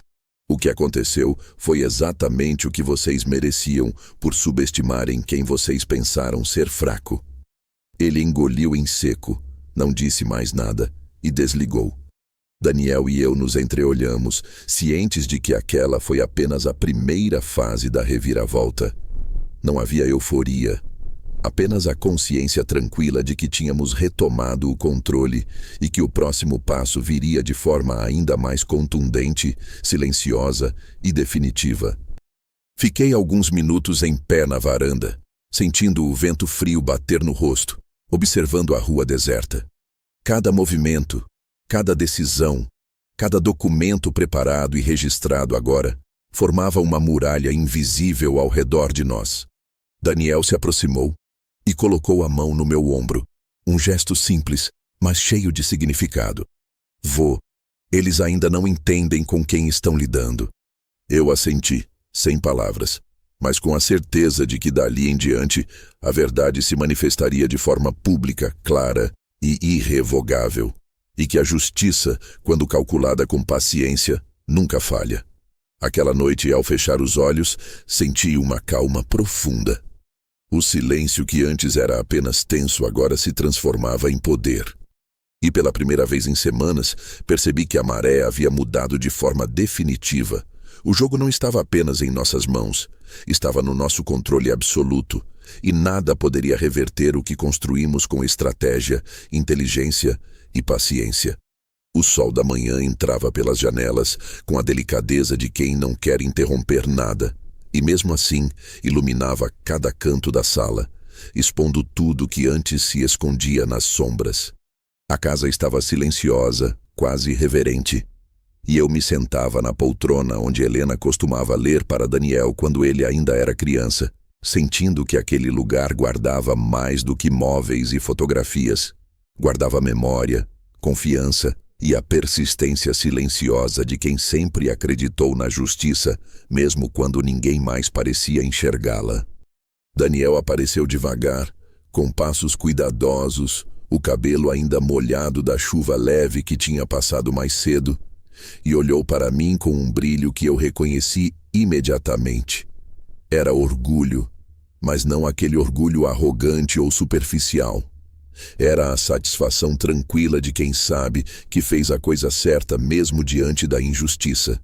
o que aconteceu foi exatamente o que vocês mereciam por subestimarem quem vocês pensaram ser fraco. Ele engoliu em seco, não disse mais nada e desligou. Daniel e eu nos entreolhamos, cientes de que aquela foi apenas a primeira fase da reviravolta. Não havia euforia, apenas a consciência tranquila de que tínhamos retomado o controle e que o próximo passo viria de forma ainda mais contundente, silenciosa e definitiva. Fiquei alguns minutos em pé na varanda, sentindo o vento frio bater no rosto, observando a rua deserta. Cada movimento, cada decisão, cada documento preparado e registrado agora, formava uma muralha invisível ao redor de nós. Daniel se aproximou e colocou a mão no meu ombro, um gesto simples, mas cheio de significado. Vô, eles ainda não entendem com quem estão lidando. Eu assenti, sem palavras, mas com a certeza de que dali em diante a verdade se manifestaria de forma pública, clara e irrevogável, e que a justiça, quando calculada com paciência, nunca falha. Aquela noite, ao fechar os olhos, senti uma calma profunda. O silêncio que antes era apenas tenso agora se transformava em poder. E pela primeira vez em semanas, percebi que a maré havia mudado de forma definitiva. O jogo não estava apenas em nossas mãos, estava no nosso controle absoluto, e nada poderia reverter o que construímos com estratégia, inteligência e paciência. O sol da manhã entrava pelas janelas com a delicadeza de quem não quer interromper nada, e mesmo assim iluminava cada canto da sala, expondo tudo que antes se escondia nas sombras. A casa estava silenciosa, quase reverente, e eu me sentava na poltrona onde Helena costumava ler para Daniel quando ele ainda era criança, sentindo que aquele lugar guardava mais do que móveis e fotografias. Guardava memória, confiança e a persistência silenciosa de quem sempre acreditou na justiça, mesmo quando ninguém mais parecia enxergá-la. Daniel apareceu devagar, com passos cuidadosos, o cabelo ainda molhado da chuva leve que tinha passado mais cedo, e olhou para mim com um brilho que eu reconheci imediatamente. Era orgulho, mas não aquele orgulho arrogante ou superficial. Era a satisfação tranquila de quem sabe que fez a coisa certa mesmo diante da injustiça.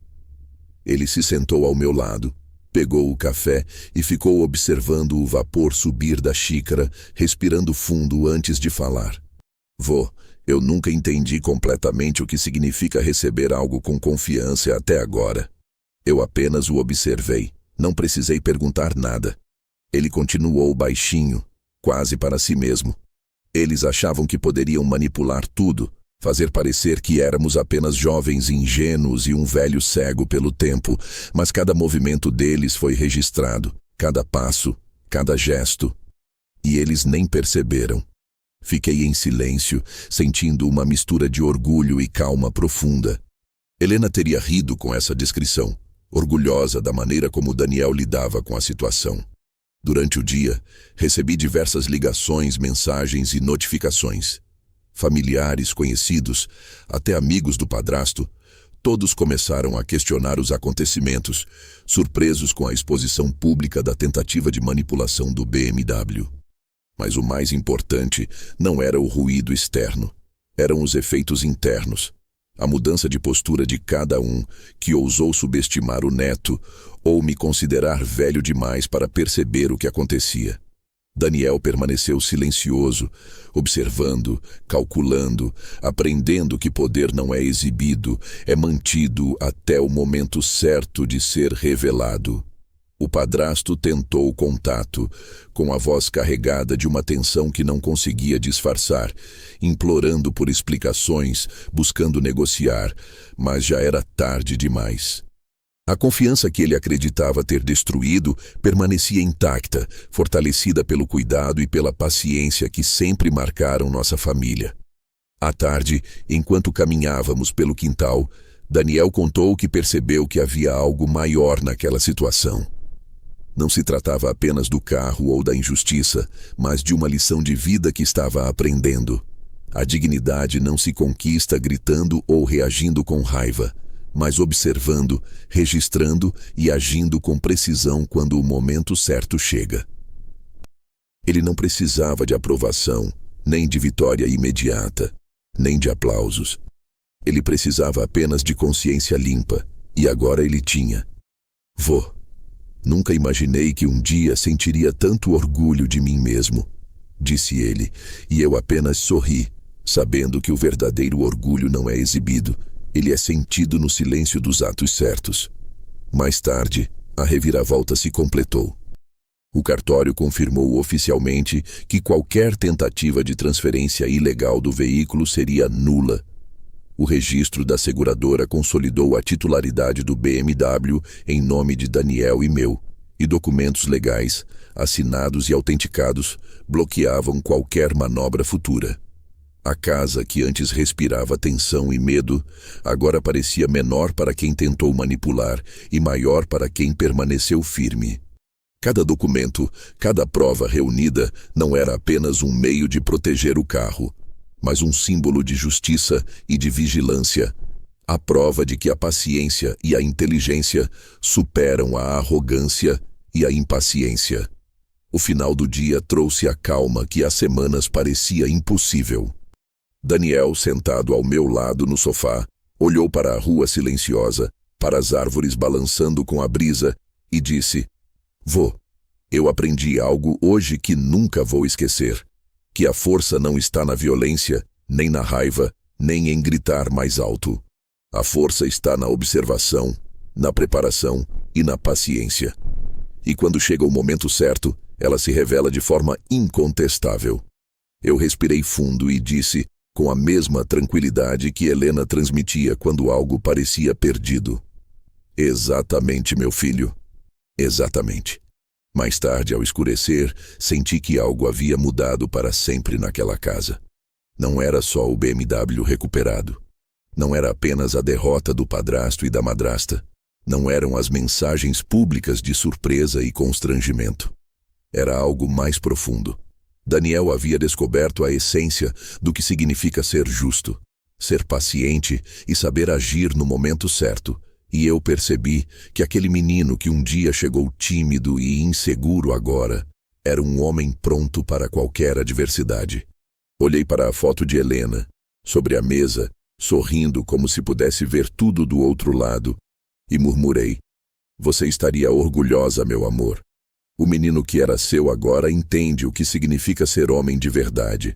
Ele se sentou ao meu lado, pegou o café e ficou observando o vapor subir da xícara, respirando fundo antes de falar. Vô, eu nunca entendi completamente o que significa receber algo com confiança até agora. Eu apenas o observei, não precisei perguntar nada. Ele continuou baixinho, quase para si mesmo. Eles achavam que poderiam manipular tudo, fazer parecer que éramos apenas jovens ingênuos e um velho cego pelo tempo, mas cada movimento deles foi registrado, cada passo, cada gesto. E eles nem perceberam. Fiquei em silêncio, sentindo uma mistura de orgulho e calma profunda. Helena teria rido com essa descrição, orgulhosa da maneira como Daniel lidava com a situação. Durante o dia, recebi diversas ligações, mensagens e notificações. Familiares, conhecidos, até amigos do padrasto, todos começaram a questionar os acontecimentos, surpresos com a exposição pública da tentativa de manipulação do BMW. Mas o mais importante não era o ruído externo, eram os efeitos internos. A mudança de postura de cada um que ousou subestimar o neto ou me considerar velho demais para perceber o que acontecia. Daniel permaneceu silencioso, observando, calculando, aprendendo que poder não é exibido, é mantido até o momento certo de ser revelado. O padrasto tentou contato, com a voz carregada de uma tensão que não conseguia disfarçar, implorando por explicações, buscando negociar, mas já era tarde demais. A confiança que ele acreditava ter destruído permanecia intacta, fortalecida pelo cuidado e pela paciência que sempre marcaram nossa família. À tarde, enquanto caminhávamos pelo quintal, Daniel contou que percebeu que havia algo maior naquela situação. Não se tratava apenas do carro ou da injustiça, mas de uma lição de vida que estava aprendendo. A dignidade não se conquista gritando ou reagindo com raiva, mas observando, registrando e agindo com precisão quando o momento certo chega. Ele não precisava de aprovação, nem de vitória imediata, nem de aplausos. Ele precisava apenas de consciência limpa, e agora ele tinha. Vô, nunca imaginei que um dia sentiria tanto orgulho de mim mesmo, disse ele, e eu apenas sorri, sabendo que o verdadeiro orgulho não é exibido, ele é sentido no silêncio dos atos certos. Mais tarde, a reviravolta se completou. O cartório confirmou oficialmente que qualquer tentativa de transferência ilegal do veículo seria nula. O registro da seguradora consolidou a titularidade do BMW em nome de Daniel e meu, e documentos legais, assinados e autenticados, bloqueavam qualquer manobra futura. A casa, que antes respirava tensão e medo, agora parecia menor para quem tentou manipular e maior para quem permaneceu firme. Cada documento, cada prova reunida não era apenas um meio de proteger o carro, mas um símbolo de justiça e de vigilância, a prova de que a paciência e a inteligência superam a arrogância e a impaciência. O final do dia trouxe a calma que há semanas parecia impossível. Daniel, sentado ao meu lado no sofá, olhou para a rua silenciosa, para as árvores balançando com a brisa, e disse: Vô, eu aprendi algo hoje que nunca vou esquecer. Que a força não está na violência, nem na raiva, nem em gritar mais alto. A força está na observação, na preparação e na paciência. E quando chega o momento certo, ela se revela de forma incontestável. Eu respirei fundo e disse, com a mesma tranquilidade que Helena transmitia quando algo parecia perdido: exatamente, meu filho. Exatamente. Mais tarde, ao escurecer, senti que algo havia mudado para sempre naquela casa. Não era só o BMW recuperado. Não era apenas a derrota do padrasto e da madrasta. Não eram as mensagens públicas de surpresa e constrangimento. Era algo mais profundo. Daniel havia descoberto a essência do que significa ser justo, ser paciente e saber agir no momento certo. E eu percebi que aquele menino que um dia chegou tímido e inseguro agora era um homem pronto para qualquer adversidade. Olhei para a foto de Helena, sobre a mesa, sorrindo como se pudesse ver tudo do outro lado, e murmurei: você estaria orgulhosa, meu amor. O menino que era seu agora entende o que significa ser homem de verdade.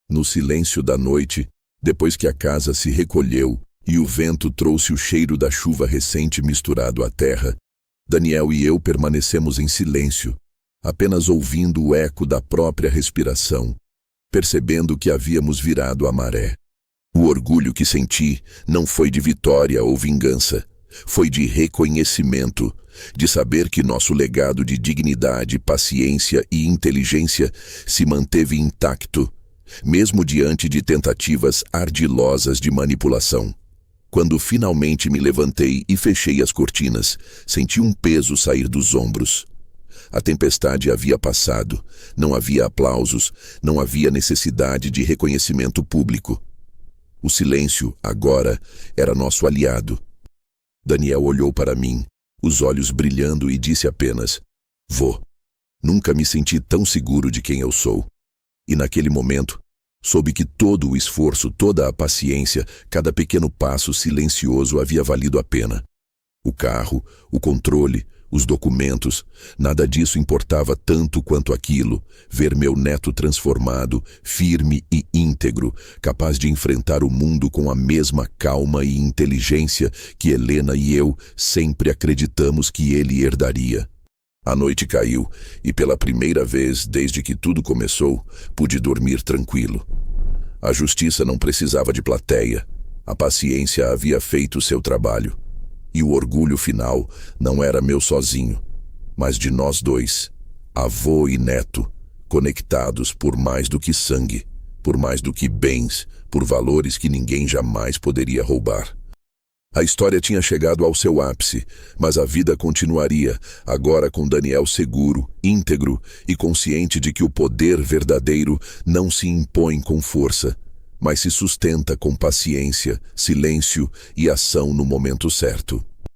No silêncio da noite, depois que a casa se recolheu e o vento trouxe o cheiro da chuva recente misturado à terra, Daniel e eu permanecemos em silêncio, apenas ouvindo o eco da própria respiração, percebendo que havíamos virado a maré. O orgulho que senti não foi de vitória ou vingança, foi de reconhecimento, de saber que nosso legado de dignidade, paciência e inteligência se manteve intacto, mesmo diante de tentativas ardilosas de manipulação. Quando finalmente me levantei e fechei as cortinas, senti um peso sair dos ombros. A tempestade havia passado, não havia aplausos, não havia necessidade de reconhecimento público. O silêncio, agora, era nosso aliado. Daniel olhou para mim, os olhos brilhando, e disse apenas: vô, nunca me senti tão seguro de quem eu sou. E naquele momento, soube que todo o esforço, toda a paciência, cada pequeno passo silencioso havia valido a pena. O carro, o controle, os documentos, nada disso importava tanto quanto aquilo: ver meu neto transformado, firme e íntegro, capaz de enfrentar o mundo com a mesma calma e inteligência que Helena e eu sempre acreditamos que ele herdaria. A noite caiu e, pela primeira vez desde que tudo começou, pude dormir tranquilo. A justiça não precisava de plateia. A paciência havia feito seu trabalho. E o orgulho final não era meu sozinho, mas de nós dois, avô e neto, conectados por mais do que sangue, por mais do que bens, por valores que ninguém jamais poderia roubar. A história tinha chegado ao seu ápice, mas a vida continuaria, agora com Daniel seguro, íntegro e consciente de que o poder verdadeiro não se impõe com força, mas se sustenta com paciência, silêncio e ação no momento certo.